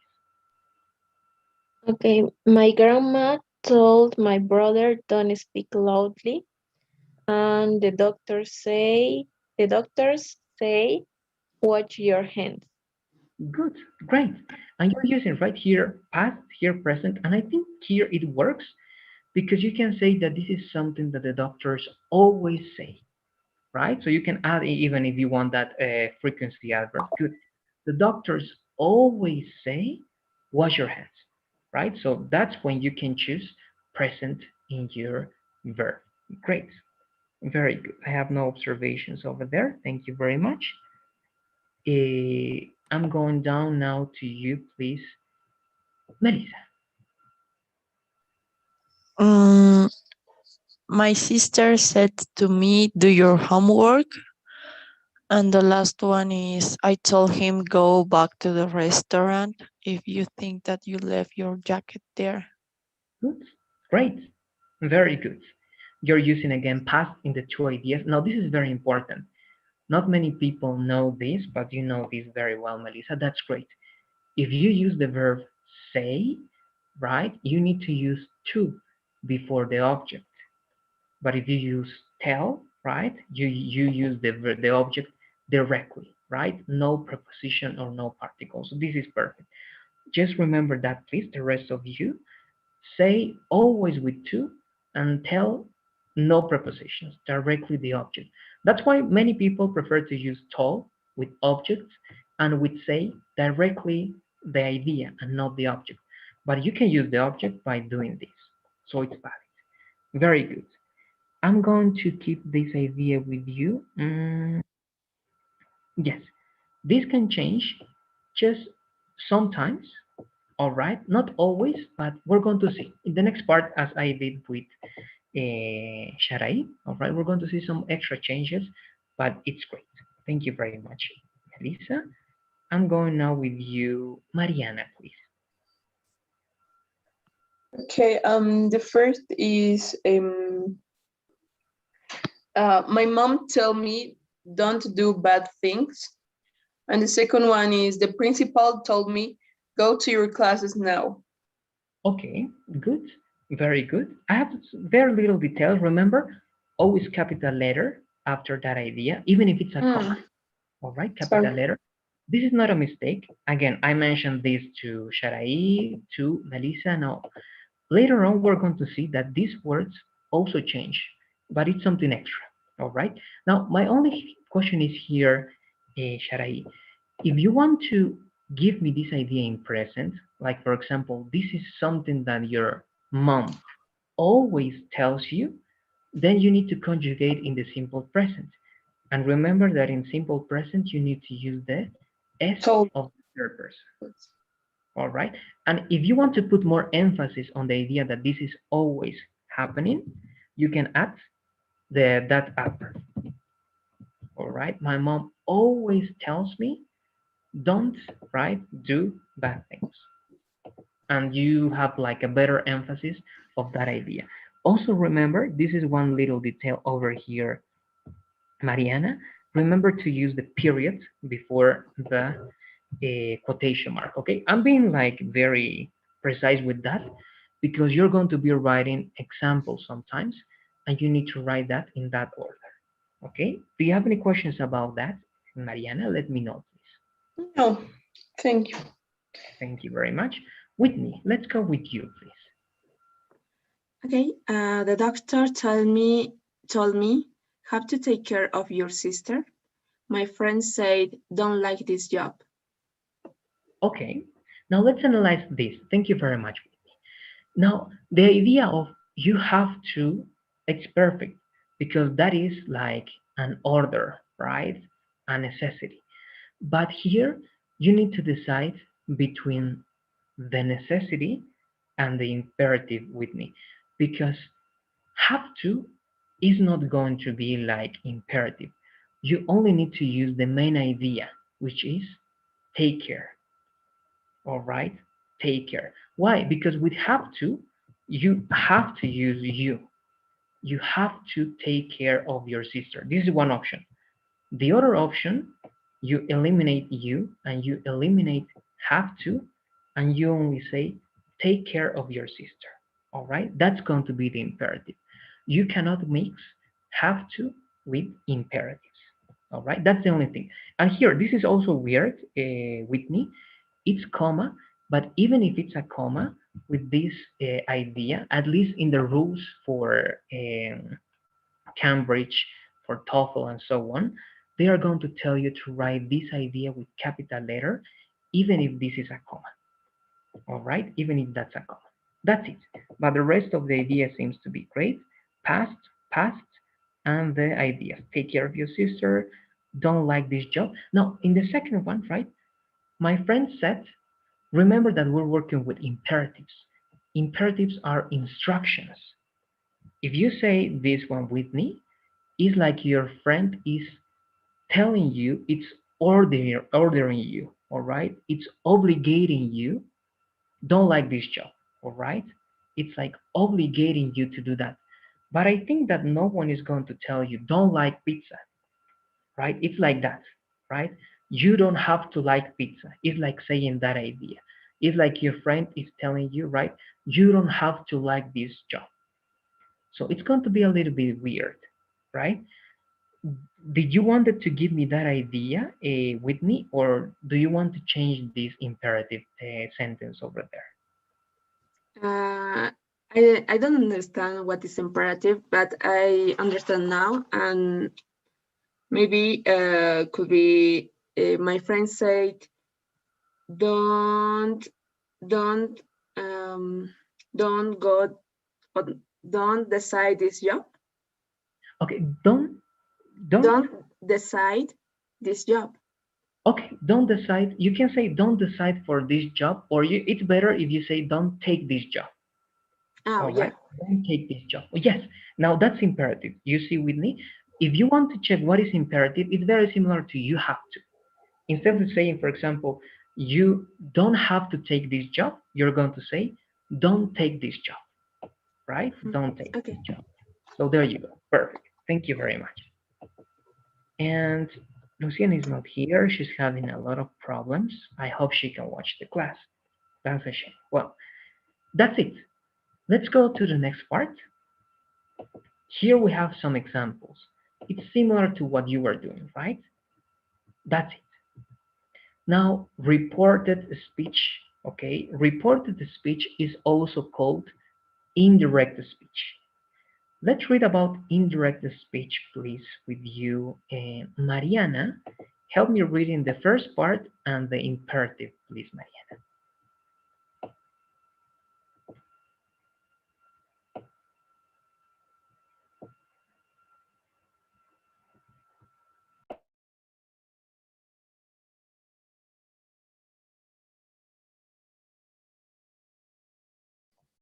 Speaker 6: Okay, my grandma told my brother don't speak loudly, and the doctors say, wash your hands.
Speaker 1: Good, great. And you're using right here past, here present, and I think here it works because you can say that this is something that the doctors always say, right? So you can add even if you want that frequency adverb. Good. The doctors always say, wash your hands, right? So that's when you can choose present in your verb. Great. Very good. I have no observations over there. Thank you very much. I'm going down now to you, please, Melissa.
Speaker 8: My sister said to me, do your homework. And the last one is, I told him, go back to the restaurant if you think that you left your jacket there.
Speaker 1: Good. Great. Very good. You're using again past in the two ideas. Now, this is very important. Not many people know this, but you know this very well, Melissa. That's great. If you use the verb say, right, you need to use to before the object. But if you use tell, right, you use the object directly, right? No preposition or no particle. So this is perfect. Just remember that, please, the rest of you. Say always with to and tell no prepositions, directly the object. That's why many people prefer to use told with objects and with say directly the idea and not the object. But you can use the object by doing this. So it's valid. Very good. I'm going to keep this idea with you. Yes, this can change just sometimes, all right? Not always, but we're going to see. In the next part, as I did with Sharai, all right? We're going to see some extra changes, but it's great. Thank you very much, Lisa. I'm going now with you, Mariana, please.
Speaker 2: Okay, the first is my mom tell me don't do bad things. And the second one is the principal told me go to your classes now.
Speaker 1: Okay, good, very good. I have very little details. Remember, always capital letter after that idea, even if it's a comma. All right, capital letter. This is not a mistake. Again, I mentioned this to Sharai, to Melissa. Now, later on, we're going to see that these words also change, but it's something extra. All right. Now, my only question is here, Sharai, if you want to give me this idea in present, like for example, this is something that your mom always tells you, then you need to conjugate in the simple present. And remember that in simple present, you need to use the S of the third person. All right. And if you want to put more emphasis on the idea that this is always happening, you can add that adverb. All right. My mom always tells me, don't, right, do bad things. And you have like a better emphasis of that idea. Also remember, this is one little detail over here, Mariana. Remember to use the period before the quotation mark, okay? I'm being like very precise with that because you're going to be writing examples sometimes and you need to write that in that order, okay? Do you have any questions about that, Mariana? Let me know, please.
Speaker 2: No, thank you.
Speaker 1: Thank you very much. Whitney, let's go with you, please.
Speaker 5: Okay, the doctor told me have to take care of your sister. My friend said don't like this job.
Speaker 1: Okay, now let's analyze this. Thank you very much, Whitney. Now, the idea of you have to, it's perfect because that is like an order, right? A necessity. But here you need to decide between the necessity and the imperative, Whitney, because have to is not going to be like imperative. You only need to use the main idea, which is take care. All right, take care. Why? Because with have to, you have to use you. You have to take care of your sister. This is one option. The other option, you eliminate you and you eliminate have to, and you only say take care of your sister. All right, that's going to be the imperative. You cannot mix have to with imperatives. All right, that's the only thing. And here, this is also weird, Whitney. It's comma, but even if it's a comma with this idea, at least in the rules for Cambridge, for TOEFL, and so on, they are going to tell you to write this idea with capital letter, even if this is a comma. All right, even if that's a comma. That's it. But the rest of the idea seems to be great. Past, past, and the ideas. Take care of your sister. Don't like this job. Now, in the second one, right? My friend said, remember that we're working with imperatives. Imperatives are instructions. If you say this one with me, it's like your friend is telling you, it's ordering you, all right? It's obligating you. Don't like this job, all right? It's like obligating you to do that. But I think that no one is going to tell you, don't like pizza, right? It's like that, right? You don't have to like pizza. It's like saying that idea. It's like your friend is telling you, right? You don't have to like this job. So it's going to be a little bit weird, right? Did you wanted to give me that idea with me, or do you want to change this imperative sentence over there?
Speaker 5: I don't understand what is imperative, but I understand now, and maybe could be my friend said, don't don't go, don't decide this job.
Speaker 1: Okay, don't
Speaker 5: Don't decide this job.
Speaker 1: Okay, don't decide. You can say don't decide for this job, or it's better if you say don't take this job.
Speaker 5: Oh,
Speaker 1: All
Speaker 5: yeah.
Speaker 1: right, don't take this job. Oh, yes, now that's imperative. You see with me? If you want to check what is imperative, it's very similar to you have to. Instead of saying, for example, you don't have to take this job, you're going to say don't take this job, right? Don't take this job. So there you go. Perfect. Thank you very much. And Lucian is not here. She's having a lot of problems. I hope she can watch the class. That's a shame. Well, that's it. Let's go to the next part. Here we have some examples. It's similar to what you were doing, right? That's it. Now, reported speech, okay? Reported speech is also called indirect speech. Let's read about indirect speech, please, with you. Mariana, help me reading the first part and the imperative, please, Mariana.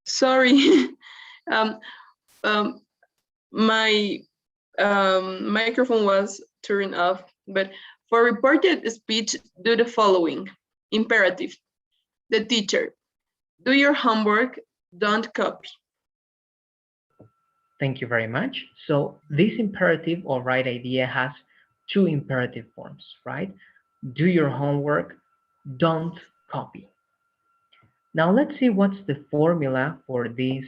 Speaker 2: Sorry. um, my microphone was turned off, but for reported speech, do the following. Imperative. The teacher. Do your homework, don't copy.
Speaker 1: Thank you very much. So this imperative or right idea has two imperative forms, right? Do your homework, don't copy. Now let's see what's the formula for this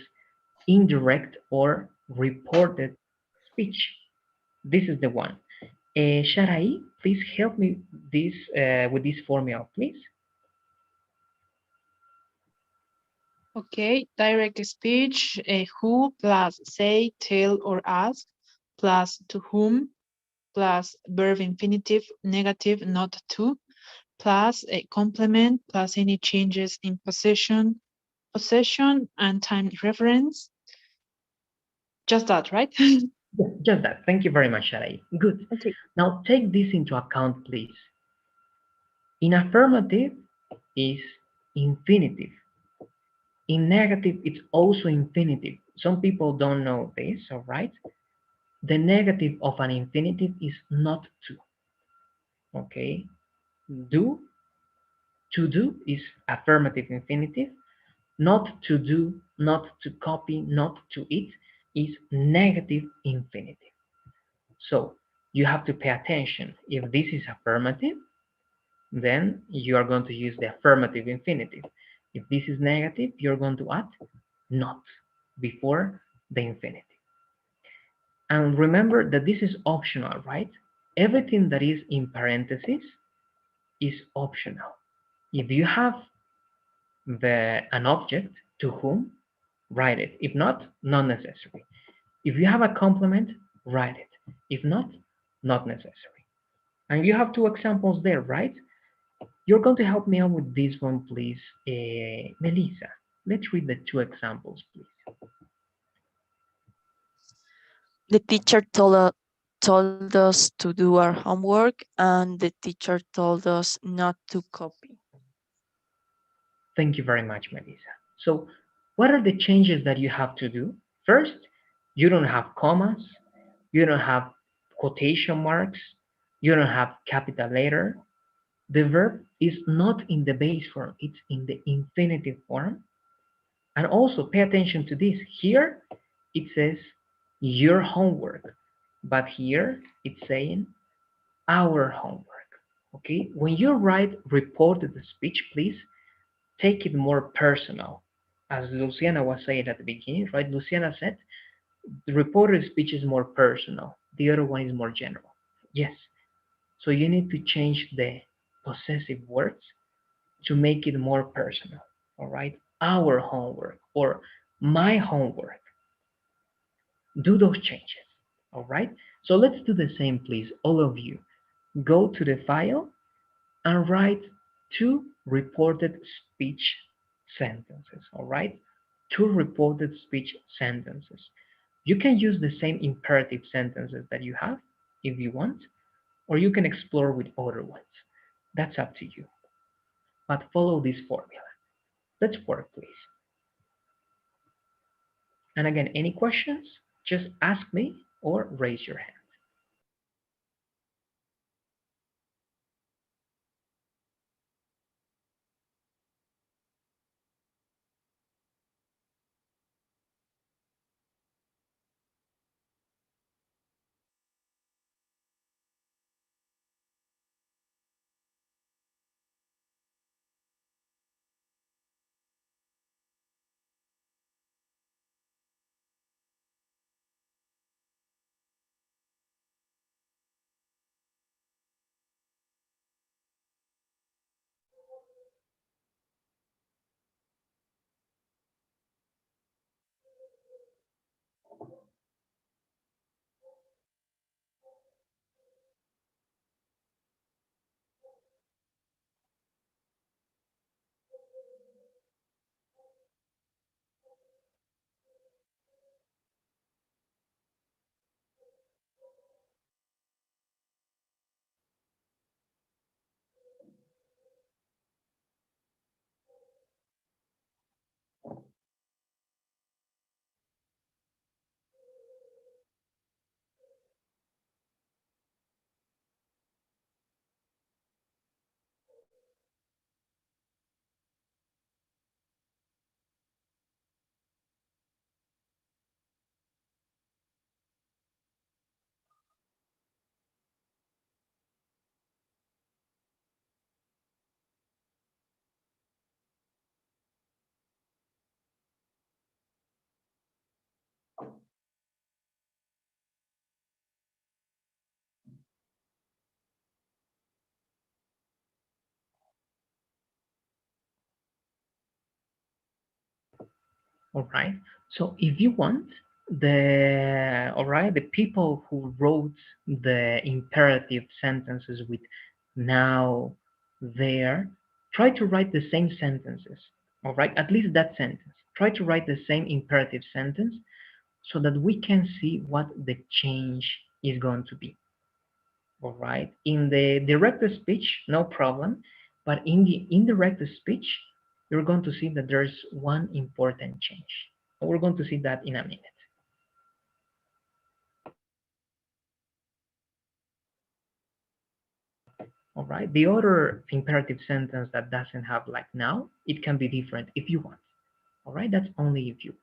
Speaker 1: indirect or reported speech. This is the one. Sharai, please help me with this formula, please.
Speaker 3: Okay, direct speech, who plus say, tell, or ask, plus to whom, plus verb infinitive, negative, not to, plus a complement, plus any changes in possession and time reference. Just that, right?
Speaker 1: Yes, just that. Thank you very much, Sharai. Good.
Speaker 3: Okay.
Speaker 1: Now take this into account, please. In affirmative is infinitive. In negative, it's also infinitive. Some people don't know this, all right? The negative of an infinitive is not to. Okay? Do, to do is affirmative infinitive. Not to do, not to copy, not to eat is negative infinitive. So you have to pay attention. If this is affirmative, then you are going to use the affirmative infinitive. If this is negative, you're going to add not before the infinitive. And remember that this is optional, right? everything that is in parentheses is optional. If you have an object, to whom, write it. If not, not necessary. If you have a complement, write it. If not, not necessary. And you have two examples there, right? You're going to help me out with this one, please. Melissa, let's read the two examples, please.
Speaker 8: The teacher told us to do our homework, and the teacher told us not to copy.
Speaker 1: Thank you very much, Melissa. So what are the changes that you have to do? First, you don't have commas, you don't have quotation marks, you don't have capital letter. The verb is not in the base form, it's in the infinitive form. And also pay attention to this. Here it says your homework, but here it's saying our homework. Okay, when you write reported speech, please take it more personal. As Luciana was saying at the beginning, right? Luciana said the reported speech is more personal, the other one is more general. Yes, so you need to change the possessive words to make it more personal. All right, our homework or my homework. Do those changes. All right, so let's do the same, please. All of you, go to the file and write two reported speech sentences. All right, two reported speech sentences. You can use the same imperative sentences that you have if you want, or you can explore with other ones. That's up to you. But follow this formula. Let's work, please. And again, any questions, just ask me or raise your hand. All right. So if you want the people who wrote the imperative sentences with now, there, try to write the same sentences. All right, at least that sentence. Try to write the same imperative sentence so that we can see what the change is going to be. All right. In the direct speech, no problem. But in the indirect speech, you're going to see that there's one important change. We're going to see that in a minute. All right. The other imperative sentence that doesn't have like now, it can be different if you want. All right. That's only if you want.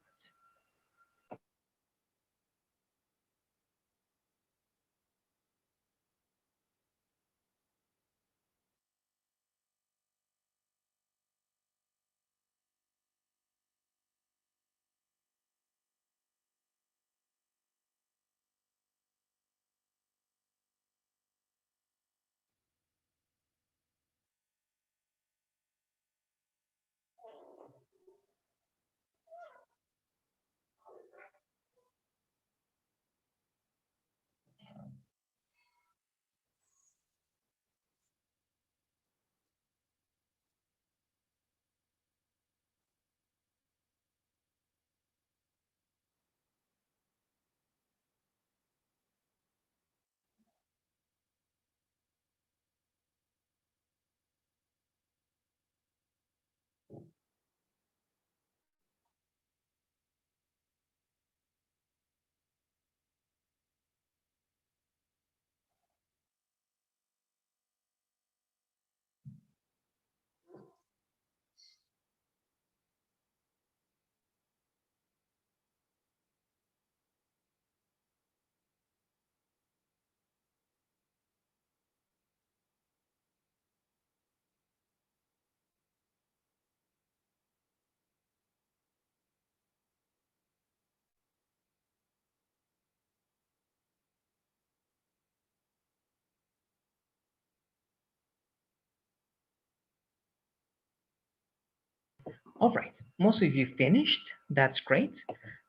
Speaker 1: All right, most of you finished. That's great.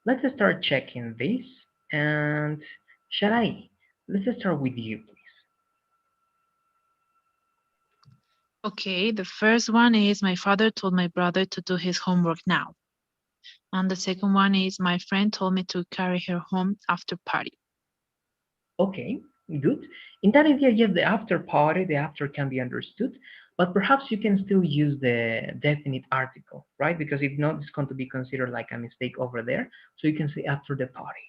Speaker 1: Let's start checking this. And Sharai, let's start with you, please.
Speaker 3: Okay, the first one is my father told my brother to do his homework now. And the second one is my friend told me to carry her home after party.
Speaker 1: Okay, good. In that idea, yes, the after party, the after can be understood, but perhaps you can still use the definite article, right? Because if not, it's going to be considered like a mistake over there. So you can say after the party,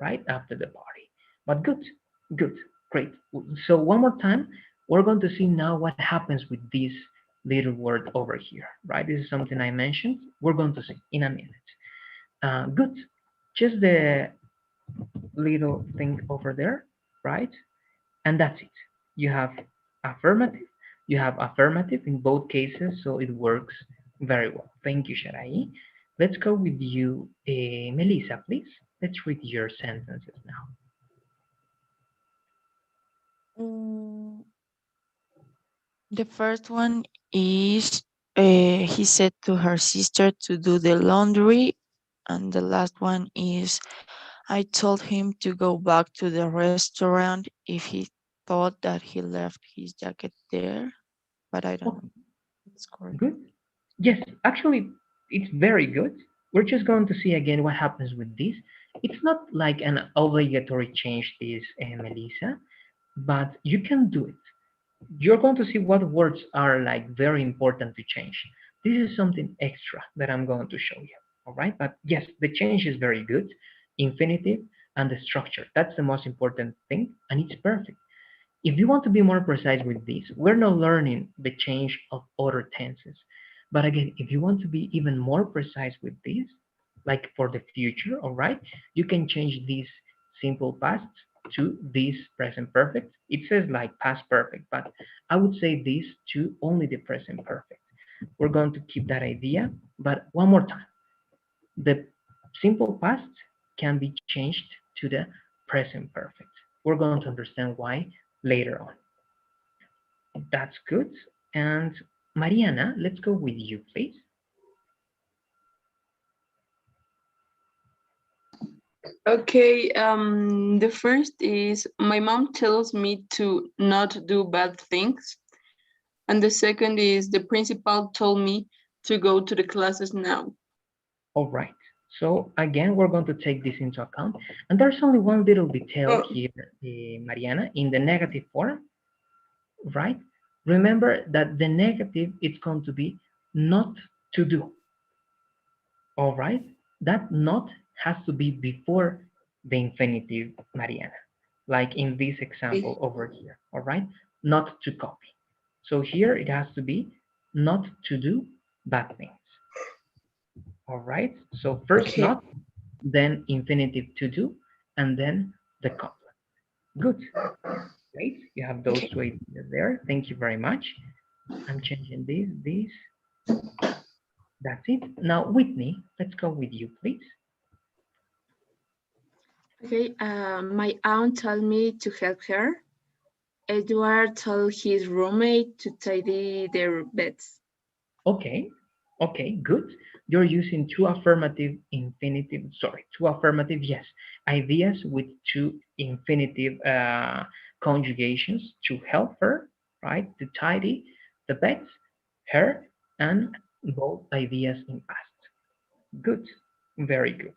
Speaker 1: right? After the party. But good, good, great. So one more time, we're going to see now what happens with this little word over here, right? This is something I mentioned. We're going to see in a minute. Good. Just the little thing over there, right? And that's it. You have affirmative. You have affirmative in both cases, so it works very well. Thank you, Sharai. Let's go with you, Melissa, please. Let's read your sentences now.
Speaker 8: The first one is he said to her sister to do the laundry, and the last one is I told him to go back to the restaurant if he thought that he left his jacket there, but I don't know. It's correct.
Speaker 1: Good. Yes, actually, it's very good. We're just going to see again what happens with this. It's not like an obligatory change, this, Melissa, but you can do it. You're going to see what words are like very important to change. This is something extra that I'm going to show you. All right. But yes, the change is very good. Infinitive and the structure. That's the most important thing. And it's perfect. If you want to be more precise with this, we're not learning the change of other tenses. But again, if you want to be even more precise with this, like for the future, all right, you can change this simple past to this present perfect. It says like past perfect, but I would say this to only the present perfect. We're going to keep that idea, but one more time. The simple past can be changed to the present perfect. We're going to understand why later on. That's good. And Mariana, let's go with you, please.
Speaker 2: Okay, the first is my mom tells me to not do bad things. And the second is the principal told me to go to the classes now.
Speaker 1: All right. So again, we're going to take this into account. And there's only one little detail here, Mariana, in the negative form, right? Remember that the negative is going to be not to do. All right. That not has to be before the infinitive, Mariana, like in this example over here. All right. Not to copy. So here it has to be not to do bad things. All right. So first not, then infinitive to do, and then the complement. Good. Great. You have those two ideas there. Thank you very much. I'm changing this. That's it. Now, Whitney, let's go with you, please.
Speaker 5: Okay, my aunt told me to help her. Edward told his roommate to tidy their beds.
Speaker 1: Okay, okay, good. You're using two affirmative yes, ideas with two infinitive conjugations to help her, right? To tidy the beds, her, and both ideas in past. Good, very good.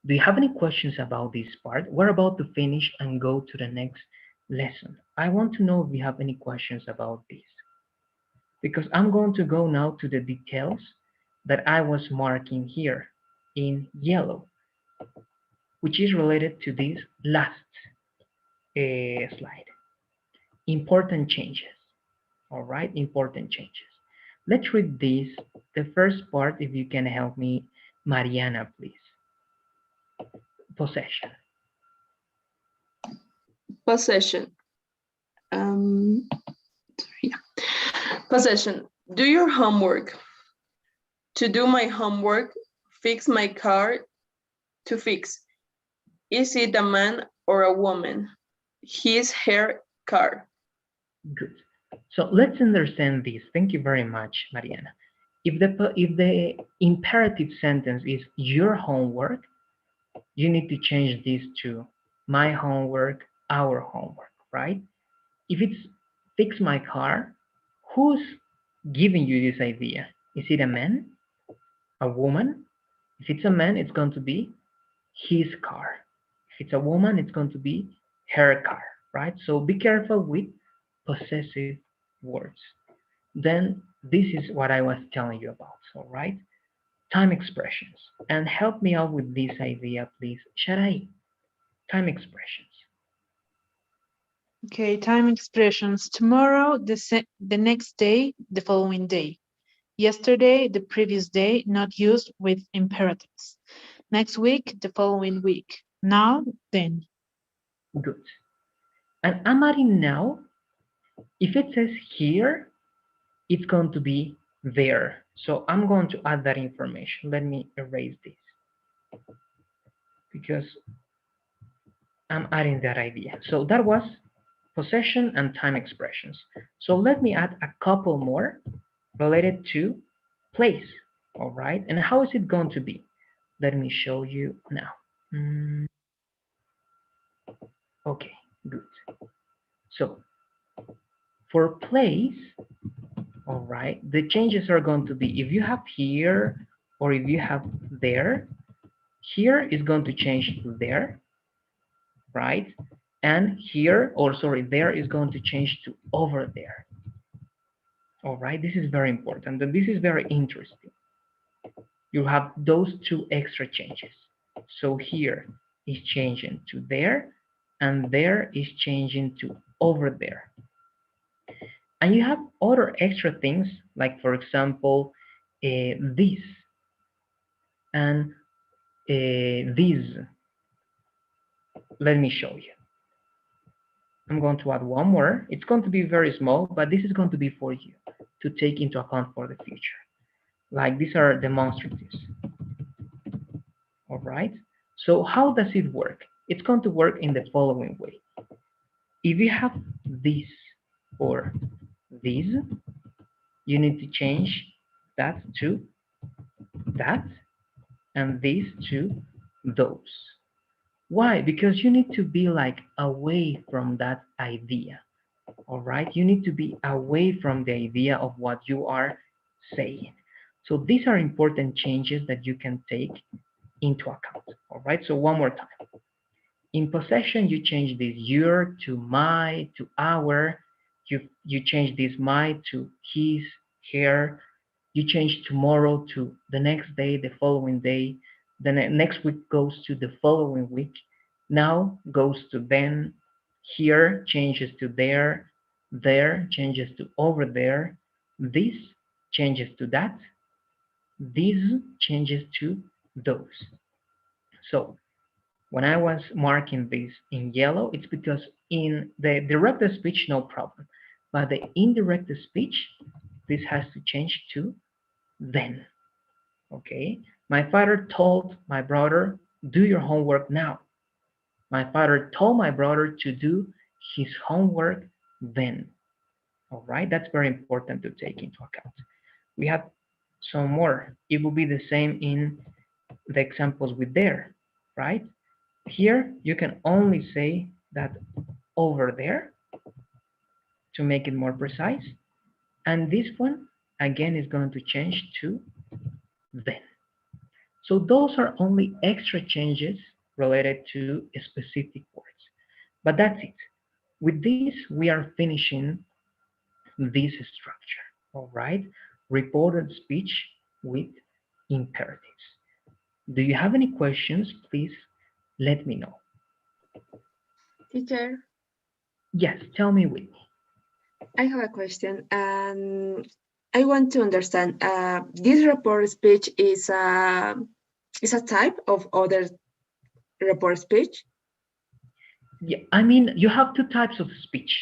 Speaker 1: Do you have any questions about this part? We're about to finish and go to the next lesson. I want to know if you have any questions about this, because I'm going to go now to the details that I was marking here in yellow, which is related to this last slide. Important changes. All right, important changes. Let's read this. The first part, if you can help me, Mariana, please. Possession.
Speaker 2: Possession. Possession. Do your homework. To do my homework. Fix my car. To fix. Is it a man or a woman? His, her, car.
Speaker 1: Good. So let's understand this. Thank you very much, Mariana. if the imperative sentence is your homework, you need to change this to my homework, our homework, right? If it's fix my car, who's giving you this idea? Is it a man? A woman? If it's a man, it's going to be his car. If it's a woman, it's going to be her car, right? So be careful with possessive words. Then this is what I was telling you about, all right? Time expressions. And help me out with this idea, please. Sharai, time expressions.
Speaker 3: Okay, time expressions. Tomorrow, the next day, the following day. Yesterday, the previous day, not used with imperatives. Next week, the following week. Now, then.
Speaker 1: Good. And I'm adding now. If it says here, it's going to be there. So I'm going to add that information. Let me erase this because I'm adding that idea. So that was possession and time expressions. So let me add a couple more related to place. All right. And how is it going to be? Let me show you now. Okay, good. So for place, all right, the changes are going to be if you have here or if you have there, here is going to change to there, right? And here, or sorry, there is going to change to over there. All right, this is very important and this is very interesting. You have those two extra changes. So here is changing to there and there is changing to over there. And you have other extra things like, for example, this and this. Let me show you. I'm going to add one more. It's going to be very small, but this is going to be for you to take into account for the future. Like these are demonstratives. All right. So how does it work? It's going to work in the following way. If you have this or this, you need to change that to that and this to those. Why? Because you need to be like away from that idea. All right. You need to be away from the idea of what you are saying. So these are important changes that you can take into account. All right. So one more time. In possession, you change this your to my to our. You change this my to his, her. You change tomorrow to the next day, the following day. The next week goes to the following week. Now goes to then. Here changes to there. There changes to over there. This changes to that. This changes to those. So when I was marking this in yellow, it's because in the direct speech, no problem. But the indirect speech, this has to change to then. Okay. My father told my brother, do your homework now. My father told my brother to do his homework then. All right. That's very important to take into account. We have some more. It will be the same in the examples with there, right? Here, you can only say that over there to make it more precise. And this one, again, is going to change to then. So those are only extra changes related to specific words. But that's it. With this, we are finishing this structure, all right? Reported speech with imperatives. Do you have any questions? Please let me know.
Speaker 5: Teacher,
Speaker 1: Yes, tell me, Whitney.
Speaker 5: I have a question. I want to understand. This report speech is a type of other report speech.
Speaker 1: Yeah, I mean, you have two types of speech,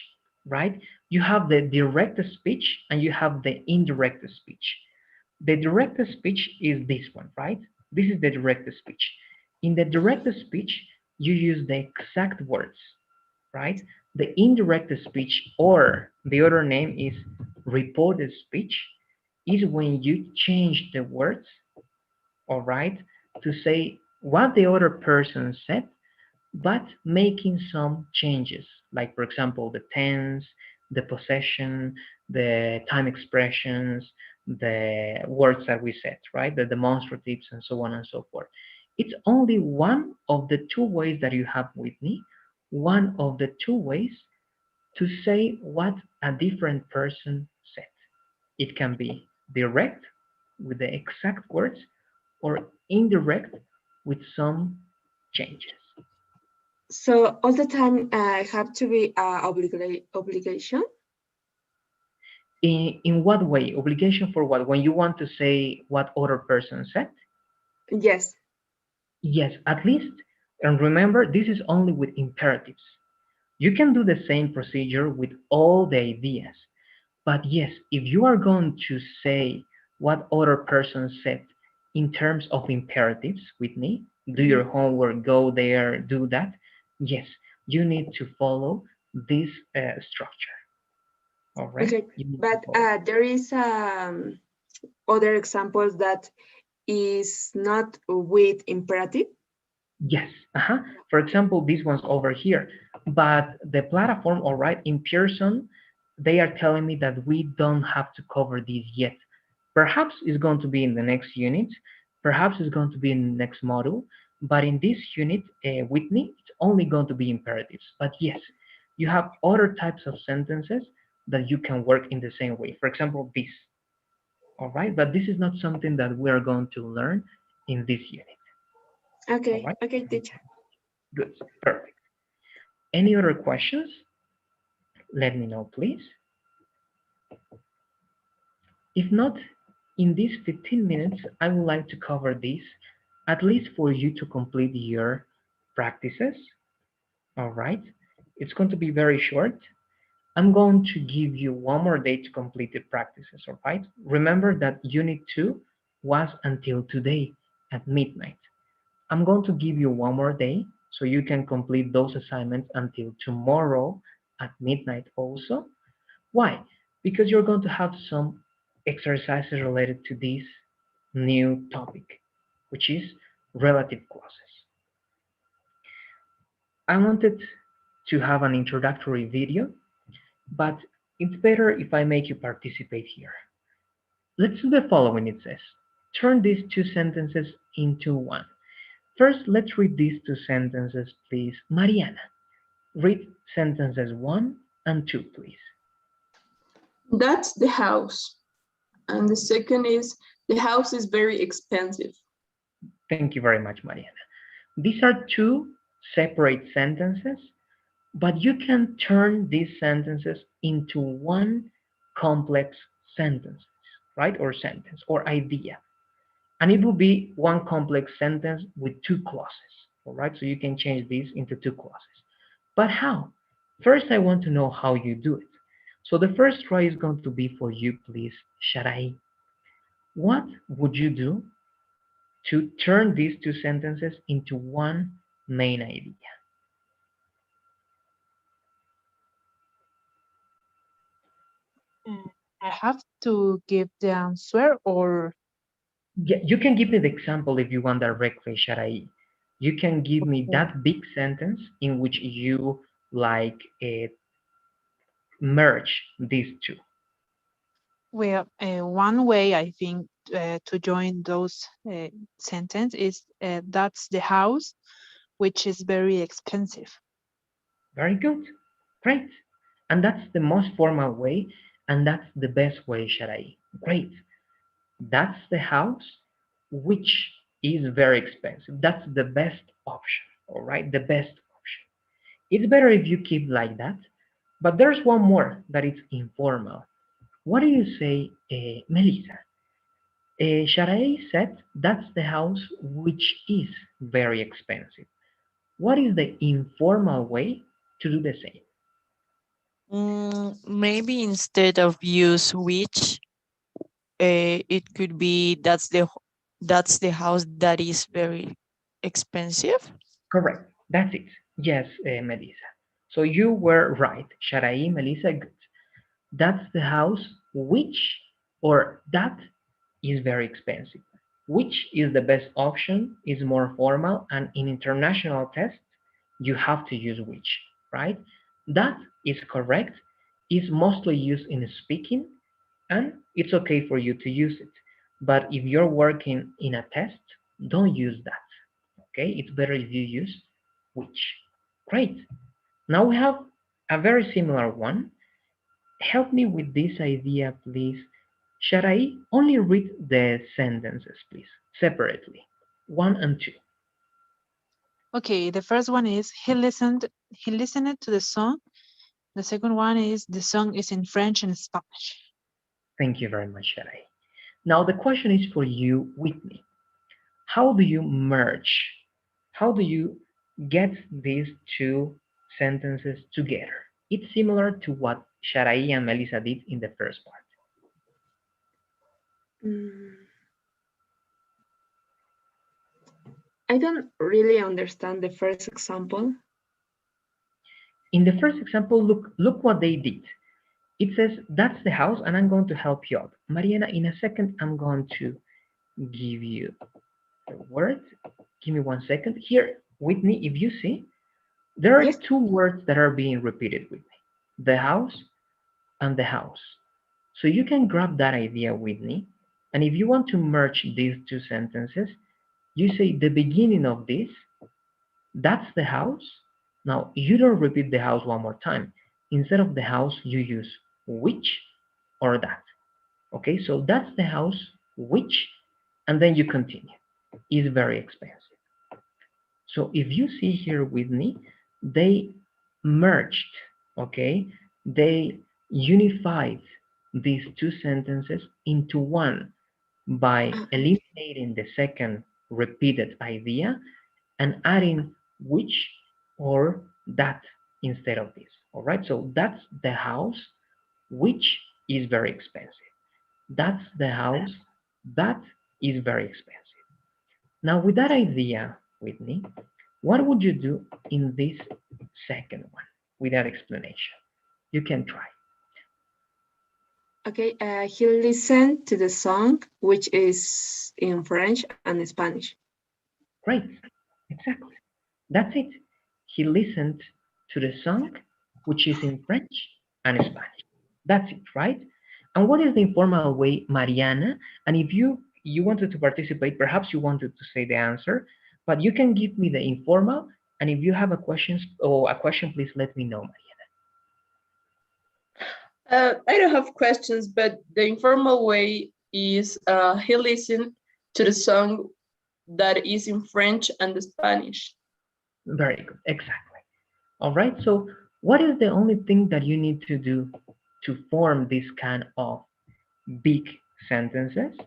Speaker 1: right? You have the direct speech and you have the indirect speech. The direct speech is this one, right? This is the direct speech. In the direct speech, you use the exact words, right? The indirect speech, or the other name is reported speech. is when you change the words, all right, to say what the other person said, but making some changes, like for example, the tense, the possession, the time expressions, the words that we said, right? The demonstratives and so on and so forth. It's only one of the two ways that you have with me, one of the two ways to say what a different person said. It can be direct with the exact words or indirect with some changes.
Speaker 5: So all the time have to be obligation?
Speaker 1: In what way? Obligation for what? When you want to say what other person said?
Speaker 5: Yes.
Speaker 1: Yes, at least. And remember, this is only with imperatives. You can do the same procedure with all the ideas. But yes, if you are going to say what other person said in terms of imperatives with me, do your homework, go there, do that. Yes, you need to follow this structure. All right.
Speaker 5: Okay, but there is other examples that is not with imperative.
Speaker 1: Yes. For example, these ones over here. But the platform, all right, in Pearson, they are telling me that we don't have to cover these yet. Perhaps it's going to be in the next unit. Perhaps it's going to be in the next module. But in this unit, with me, it's only going to be imperatives. But yes, you have other types of sentences that you can work in the same way. For example, this. All right, but this is not something that we are going to learn in this unit.
Speaker 5: Okay,
Speaker 1: All right?
Speaker 5: okay, teacher.
Speaker 1: Good, perfect. Any other questions? Let me know, please. If not, in these 15 minutes, I would like to cover this, at least for you to complete your practices. All right, it's going to be very short. I'm going to give you one more day to complete the practices, all right? Remember that Unit 2 was until today at midnight. I'm going to give you one more day so you can complete those assignments until tomorrow at midnight also. Why? Because you're going to have some exercises related to this new topic, which is relative clauses. I wanted to have an introductory video, but it's better if I make you participate here. Let's do the following, it says. Turn these two sentences into one. First, let's read these two sentences, please. Mariana, read sentences 1 and 2, please.
Speaker 2: That's the house. And the second is, the house is very expensive.
Speaker 1: Thank you very much, Mariana. These are two separate sentences, but you can turn these sentences into one complex sentence, right? Or sentence or idea. And it will be one complex sentence with two clauses, all right? So you can change these into two clauses. But how? First, I want to know how you do it. So the first try is going to be for you, please, Sharai. What would you do to turn these two sentences into one main idea?
Speaker 3: I have to give the answer, or
Speaker 1: Yeah, you can give me the example if you want directly, Sharai. You can give me
Speaker 3: okay.
Speaker 1: that big sentence in which you like merge these two.
Speaker 3: Well, one way I think to join those sentence is that's the house, which is very expensive.
Speaker 1: Very good. Great. And that's the most formal way, and that's the best way, Sharai. Great. That's the house, which is very expensive. That's the best option, all right? The best option. It's better if you keep like that, but there's one more that is informal. What do you say, Melissa? Sharai said that's the house which is very expensive. What is the informal way to do the same?
Speaker 8: Maybe instead of use which, it could be that's the house that is very expensive.
Speaker 1: Correct. That's it. Yes, Melissa. So you were right. Sharai, Melissa, good. That's the house which or that is very expensive. Which is the best option is more formal, and in international tests, you have to use which, right? That is correct, is mostly used in speaking, and it's okay for you to use it. But if you're working in a test, don't use that, okay? It's better if you use which. Great. Now we have a very similar one. Help me with this idea, please. Shall I only read the sentences, please, separately? 1 and 2.
Speaker 3: Okay, the first one is he listened to the song. The second one is the song is in French and Spanish.
Speaker 1: Thank you very much, Sharai. Now the question is for you, Whitney. How do you merge? How do you get these two sentences together? It's similar to what Sharai and Melissa did in the first part.
Speaker 5: I don't really understand the first example.
Speaker 1: In the first example, look what they did. It says, that's the house, and I'm going to help you out. Mariana, in a second, I'm going to give you the word. Give me 1 second. Here, Whitney, if you see, there are
Speaker 5: Yes.
Speaker 1: 2 words that are being repeated with me. The house and the house. So you can grab that idea, Whitney, and if you want to merge these 2 sentences, you say the beginning of this, that's the house. Now, you don't repeat the house 1 more time. Instead of the house, you use which or that. Okay, so that's the house, which, and then you continue. Is very expensive. So if you see here with me, they merged, okay? They unified these 2 sentences into one by eliminating the second repeated idea and adding which or that instead of this. All right, so that's the house, which is very expensive. That's the house, that is very expensive. Now, with that idea, Whitney, what would you do in this second one with that explanation? You can try.
Speaker 5: Okay, he listened to the song, which is in French and Spanish.
Speaker 1: Great, exactly. That's it. He listened to the song, which is in French and Spanish. That's it, right? And what is the informal way, Mariana? And if you wanted to participate, perhaps you wanted to say the answer, but you can give me the informal. And if you have a question, please let me know, Mariana.
Speaker 2: I don't have questions, but the informal way is he listened to the song that is in French and Spanish.
Speaker 1: Very good, exactly. All right, so what is the only thing that you need to do to form this kind of big sentences?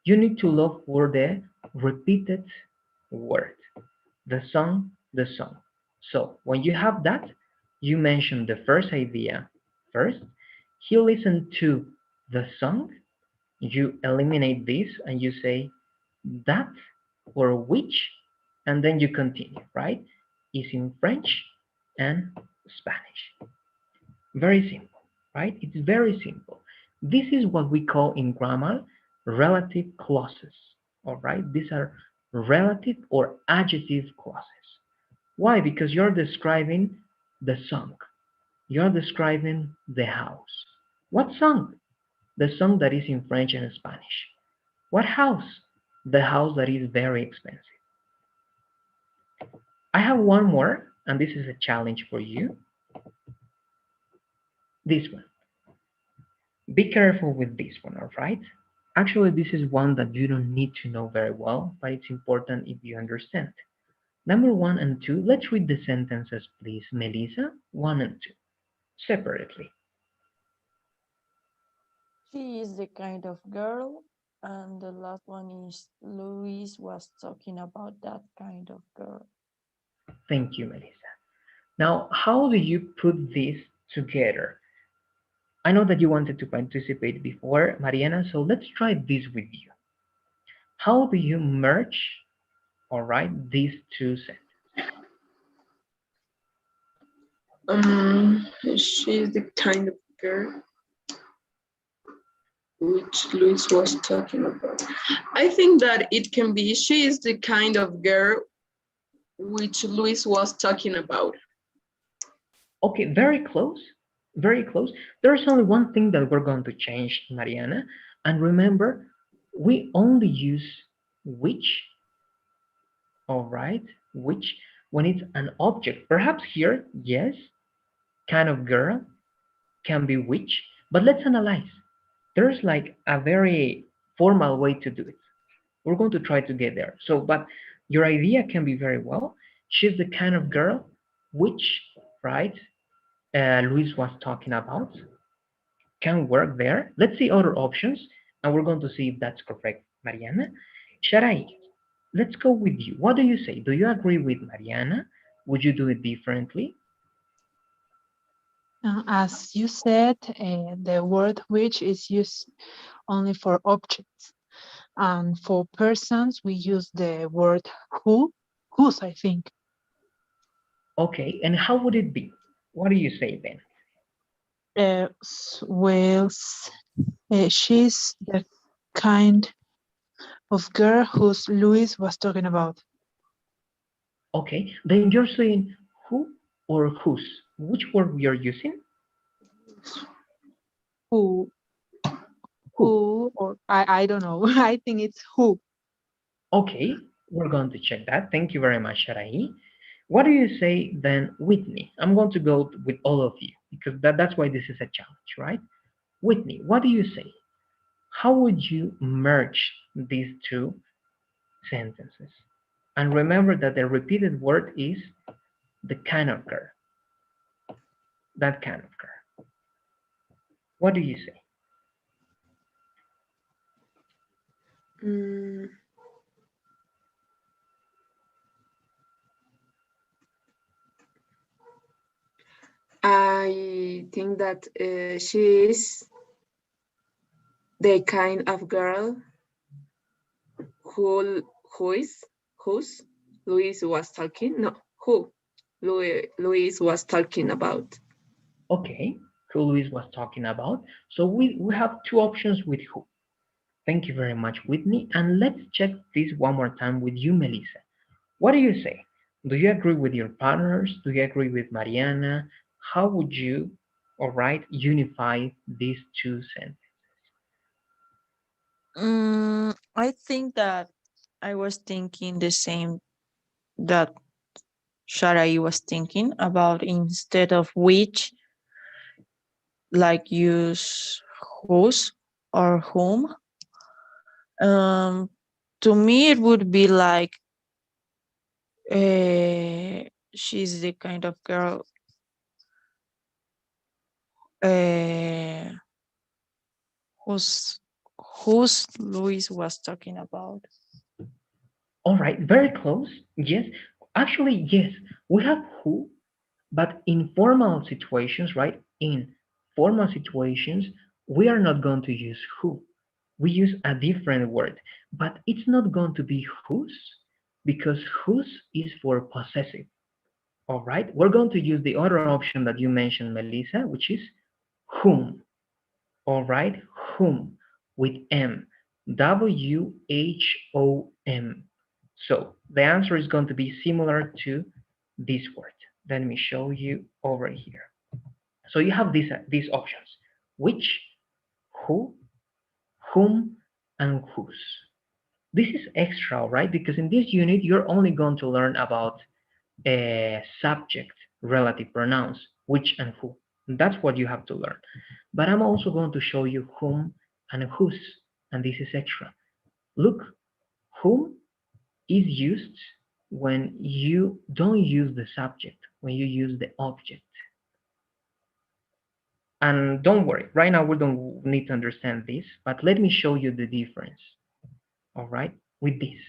Speaker 1: You need to look for the repeated word, the song, the song. So when you have that, you mention the first idea first. He listened to the song. You eliminate this and you say that or which, and then you continue, right? Is in French and Spanish. Very simple, right? It's very simple. This is what we call in grammar relative clauses, all right? These are relative or adjective clauses. Why? Because you're describing the song. You're describing the house. What song? The song that is in French and Spanish. What house? The house that is very expensive. I have one more, and this is a challenge for you. This one. Be careful with this one, all right? Actually, this is one that you don't need to know very well, but it's important if you understand. Number 1 and 2, let's read the sentences, please, Melissa. 1 and 2, separately.
Speaker 4: She is the kind of girl, and the last one is Louis was talking about that kind of girl.
Speaker 1: Thank you, Melissa. Now, how do you put this together? I know that you wanted to participate before, Mariana, so let's try this with you. How do you merge, all right, these 2 sentences?
Speaker 2: She's the kind of girl. which Luis was talking about. I think that it can be, she is the kind of girl which Luis was talking about.
Speaker 1: Okay, very close, very close. There's only one thing that we're going to change, Mariana. And remember, we only use which, all right, which when it's an object. Perhaps here, yes, kind of girl can be which, but let's analyze. There's like a very formal way to do it. We're going to try to get there. So, but your idea can be very well. She's the kind of girl which, right, Luis was talking about, can work there. Let's see other options, and we're going to see if that's correct, Mariana. Sharai, let's go with you. What do you say? Do you agree with Mariana? Would you do it differently?
Speaker 3: As you said, the word which is used only for objects. And for persons, we use the word whose, I think.
Speaker 1: Okay, and how would it be? What do you say then?
Speaker 3: She's the kind of girl whose Luis was talking about.
Speaker 1: Okay, then you're saying who or whose? Which word we are using?
Speaker 3: Who, or I don't know. I think it's who.
Speaker 1: Okay, we're going to check that. Thank you very much, Sharai. What do you say then, Whitney? I'm going to go with all of you because that's why this is a challenge, right? Whitney, what do you say? How would you merge these two sentences? And remember that the repeated word is the kind of girl. That kind of girl. What do you say?
Speaker 5: I think that she is the kind of girl whose Luis was talking. No, who Luis was talking about.
Speaker 1: Okay, who Luis was talking about. So we have two options with who. Thank you very much, Whitney. And let's check this one more time with you, Melissa. What do you say? Do you agree with your partners? Do you agree with Mariana? How would you, all right, unify these two sentences?
Speaker 8: I think that I was thinking the same that Sharai was thinking about, instead of which, like use whose or whom. To me, it would be like she's the kind of girl whose Luis was talking about.
Speaker 1: All right, very close. Yes, actually, yes, we have who, but in formal situations, right? In formal situations, we are not going to use who. We use a different word, but it's not going to be whose, because whose is for possessive. All right, we're going to use the other option that you mentioned, Melissa, which is whom. All right, whom with M, W-H-O-M. So the answer is going to be similar to this word. Let me show you over here. So you have these options: which, who, whom, and whose. This is extra, right? Because in this unit, you're only going to learn about subject, relative pronouns, which and who. That's what you have to learn. But I'm also going to show you whom and whose, and this is extra. Look, whom is used when you don't use the subject, when you use the object. And don't worry, right now we don't need to understand this, but let me show you the difference, all right, with this.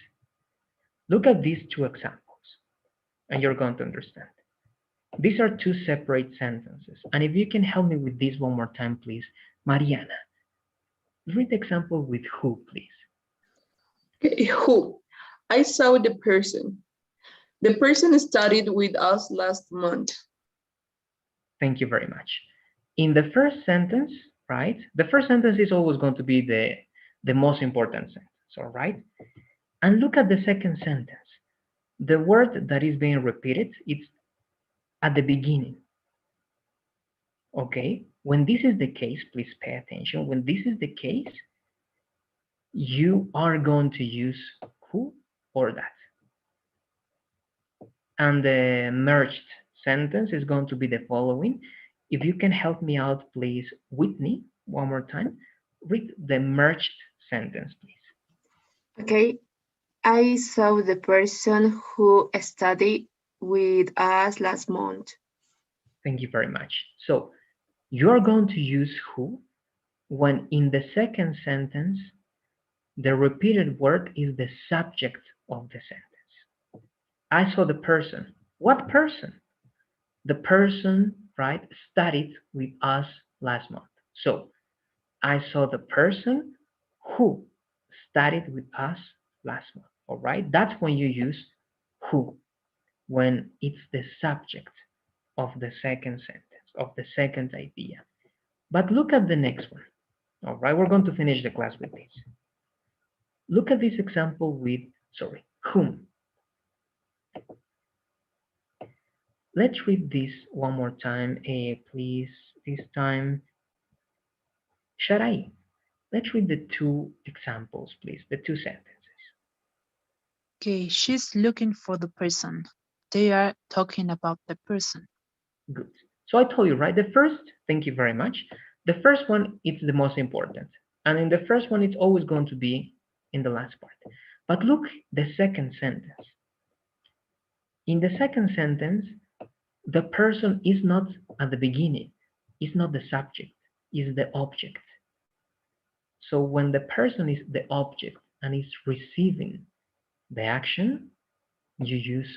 Speaker 1: Look at these two examples, and you're going to understand. These are two separate sentences, and if you can help me with this one more time, please, Mariana. Read the example with who, please.
Speaker 2: Okay, who? I saw the person. The person studied with us last month.
Speaker 1: Thank you very much. In the first sentence, right? The first sentence is always going to be the most important sentence, all right? And look at the second sentence. The word that is being repeated, it's at the beginning, okay? When this is the case, please pay attention. When this is the case, you are going to use who or that. And the merged sentence is going to be the following. If you can help me out, please, Whitney, one more time. Read the merged sentence, please.
Speaker 5: Okay. I saw the person who studied with us last month.
Speaker 1: Thank you very much. So you're going to use who when in the second sentence, the repeated word is the subject of the sentence. I saw the person. What person? The person, right, studied with us last month. So I saw the person who studied with us last month. All right, that's when you use who, when it's the subject of the second sentence, of the second idea. But look at the next one. All right, we're going to finish the class with this. Look at this example with, sorry, whom. Let's read this one more time, please. This time, Sharai, let's read the two examples, please, the two sentences.
Speaker 3: Okay, she's looking for the person. They are talking about the person.
Speaker 1: Good. So I told you, right? The first, thank you very much. The first one is the most important. And in the first one, it's always going to be in the last part. But look, the second sentence. In the second sentence, the person is not at the beginning, is not the subject, is the object. So when the person is the object and is receiving the action, you use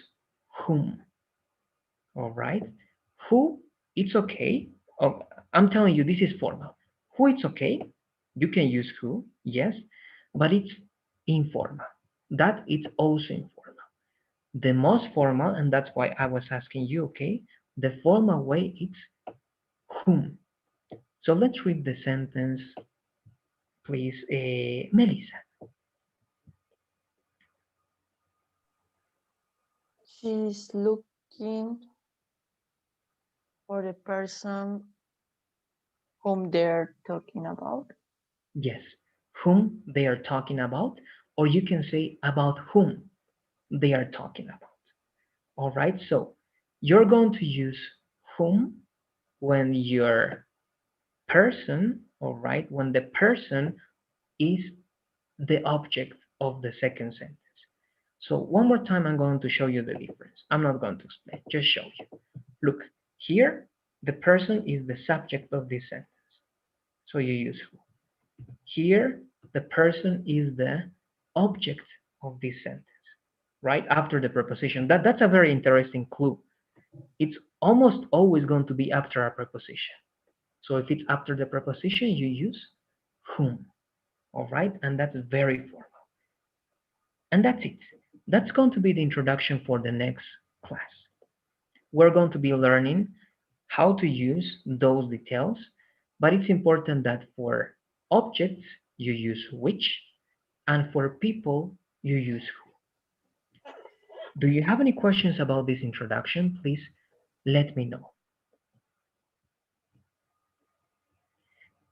Speaker 1: whom. All right? Who, it's okay. Oh, I'm telling you, this is formal. Who, it's okay. You can use who, yes, but it's informal. That is also informal. The most formal, and that's why I was asking you, okay, the formal way is whom. So let's read the sentence, please, Melissa.
Speaker 4: She's looking for the person whom they're talking about.
Speaker 1: Yes, whom they are talking about, or you can say about whom they are talking about. All right, so you're going to use whom when your person, all right, when the person is the object of the second sentence. So one more time, I'm going to show you the difference. I'm not going to explain, just show you. Look, here, the person is the subject of this sentence. So you use who. Here, the person is the object of this sentence, right after the preposition. That's a very interesting clue. It's almost always going to be after a preposition. So if it's after the preposition, you use whom. All right, and that's very formal. And that's it. That's going to be the introduction for the next class. We're going to be learning how to use those details, but it's important that for objects, you use which, and for people, you use who. Do you have any questions about this introduction? Please let me know.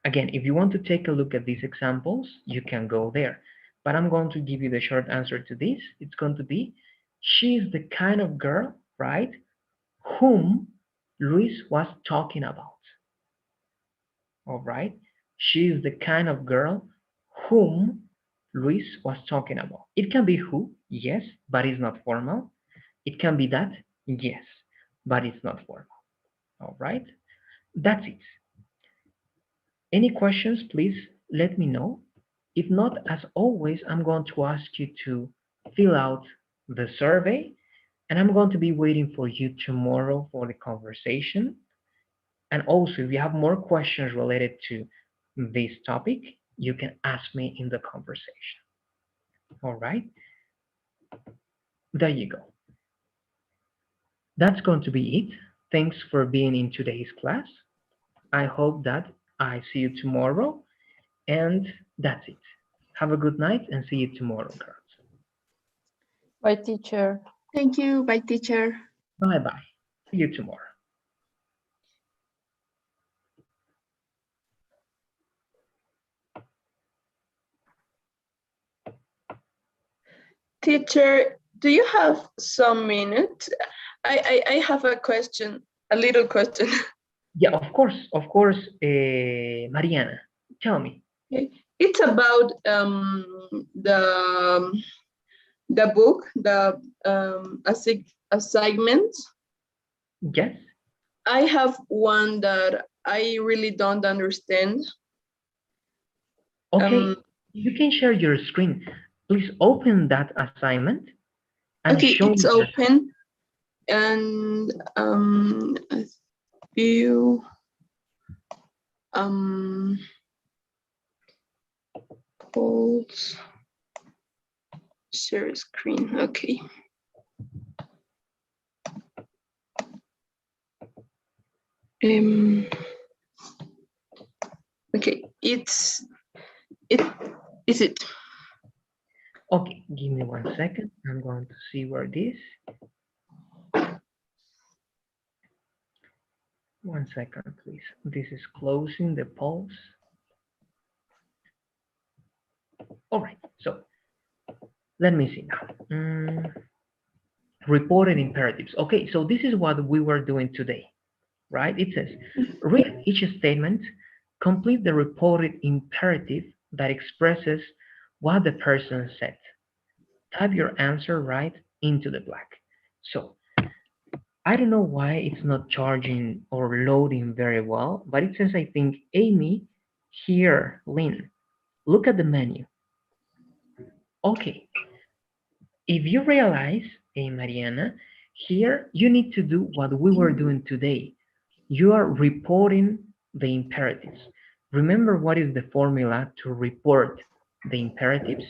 Speaker 1: Again, if you want to take a look at these examples, you can go there. But I'm going to give you the short answer to this. It's going to be, she's the kind of girl, right, whom Luis was talking about. All right? She's the kind of girl whom Luis was talking about. It can be who, yes, but it's not formal. It can be that, yes, but it's not formal. All right? That's it. Any questions, please let me know. If not, as always, I'm going to ask you to fill out the survey, and I'm going to be waiting for you tomorrow for the conversation. And also, if you have more questions related to this topic, you can ask me in the conversation. All right? There you go. That's going to be it. Thanks for being in today's class. I hope that I see you tomorrow. And that's it. Have a good night and see you tomorrow, girls.
Speaker 4: Bye, teacher.
Speaker 5: Thank you. Bye, teacher.
Speaker 1: Bye-bye. See you tomorrow.
Speaker 2: Teacher, do you have some minutes? I have a question, a little question.
Speaker 1: Yeah, of course, Mariana, tell me.
Speaker 2: It's about the book, the assignments.
Speaker 1: Yes?
Speaker 2: I have one that I really don't understand.
Speaker 1: Okay, you can share your screen. Please open that assignment and
Speaker 2: Okay,
Speaker 1: show
Speaker 2: it's
Speaker 1: me.
Speaker 2: open, and a few polls. Share screen. Okay. Okay, it is it.
Speaker 1: Okay, give me 1 second. I'm going to see where it is. 1 second, please. This is closing the polls. All right, so let me see now. Reported imperatives. Okay, so this is what we were doing today, right? It says, read each statement, complete the reported imperative that expresses what the person said. Type your answer right into the black. So I don't know why it's not charging or loading very well, but it says, I think, Amy, here, Lynn, look at the menu. Okay, if you realize, hey, Mariana, here you need to do what we were doing today. You are reporting the imperatives. Remember what is the formula to report the imperatives?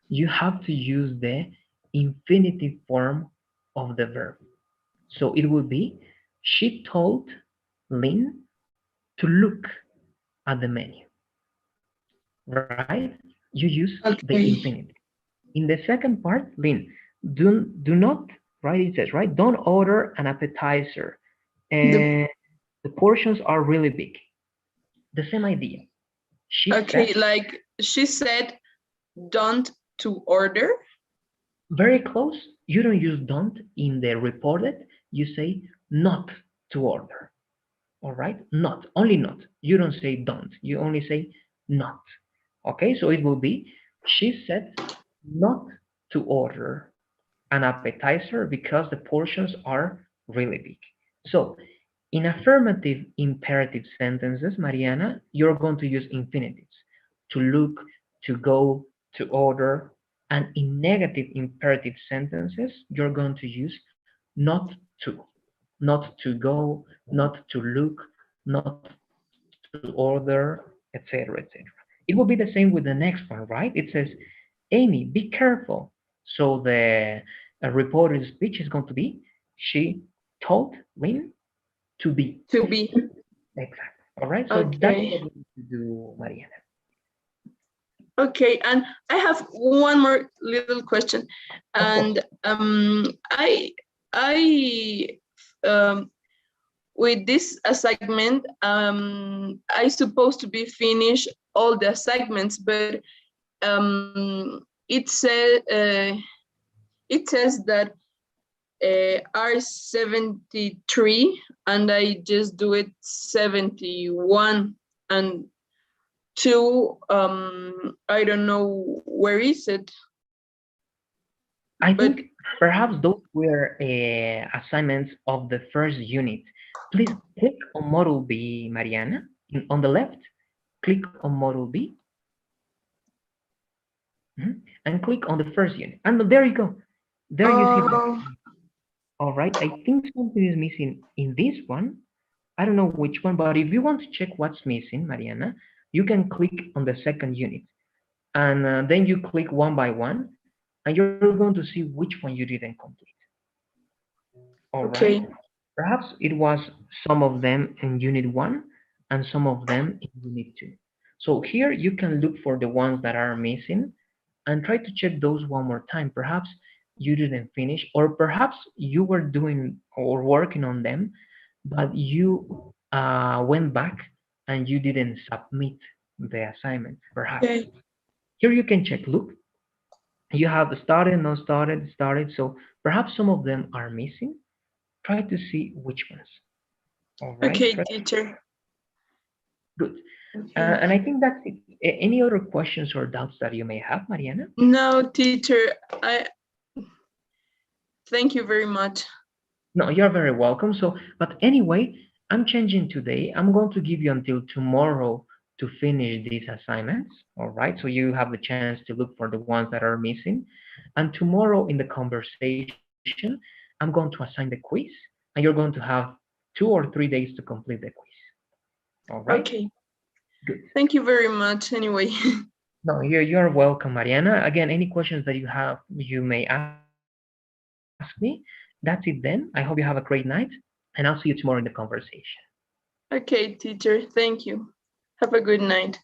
Speaker 1: You have to use the infinitive form of the verb. So it will be, she told Lynn to look at the menu, right? You use the infinitive. In the second part, Lynn, do not, right? It says, right? Don't order an appetizer. And the portions are really big. The same idea. She
Speaker 2: Okay,
Speaker 1: said,
Speaker 2: like she said, don't to order.
Speaker 1: Very close. You don't use don't in the reported. You say not to order. All right? Not. Only not. You don't say don't. You only say not. Okay? So it will be, she said not to order an appetizer because the portions are really big. So in affirmative imperative sentences, Mariana, you're going to use infinitives. To look, to go, to order. And in negative imperative sentences, you're going to use not to. Not to go, not to look, not to order, etc., etc. It will be the same with the next one, right? It says, Amy, be careful. So the reported speech is going to be, she told Lynn to be.
Speaker 2: To be.
Speaker 1: Exactly. All right. So
Speaker 2: Okay.
Speaker 1: that's what we need to do, Mariana.
Speaker 2: Okay, and I have one more little question, and with this assignment, I supposed to be finished all the assignments, but it says that are 73, and I just do it 71, and 2, I don't know where is it.
Speaker 1: I think perhaps those were assignments of the first unit. Please click on Model B, Mariana. On the left, click on Model B. And click on the first unit. And there you go. There you see. All right. I think something is missing in this one. I don't know which one, but if you want to check what's missing, Mariana, you can click on the second unit. And then you click one by one, and you're going to see which one you didn't complete. All right. Perhaps it was some of them in unit 1, and some of them you need to. So here you can look for the ones that are missing and try to check those one more time. Perhaps you didn't finish, or perhaps you were doing or working on them, but you went back and you didn't submit the assignment, perhaps.
Speaker 2: Okay.
Speaker 1: Here you can check, look, you have started, not started, started, so perhaps some of them are missing. Try to see which ones. All right.
Speaker 2: Okay, teacher.
Speaker 1: Good.
Speaker 2: Okay.
Speaker 1: And I think that's it. Any other questions or doubts that you may have, Mariana?
Speaker 2: No, teacher, thank you very much.
Speaker 1: No, you're very welcome. So, but anyway, I'm changing today. I'm going to give you until tomorrow to finish these assignments. All right. So you have the chance to look for the ones that are missing. And tomorrow in the conversation, I'm going to assign the quiz, and you're going to have 2 or 3 days to complete the quiz. All right.
Speaker 2: Okay.
Speaker 1: Good.
Speaker 2: Thank you very much anyway.
Speaker 1: No, you're welcome, Mariana. Again, any questions that you have, you may ask me. That's it then. I hope you have a great night, and I'll see you tomorrow in the conversation.
Speaker 2: Okay, teacher, thank you. Have a good night.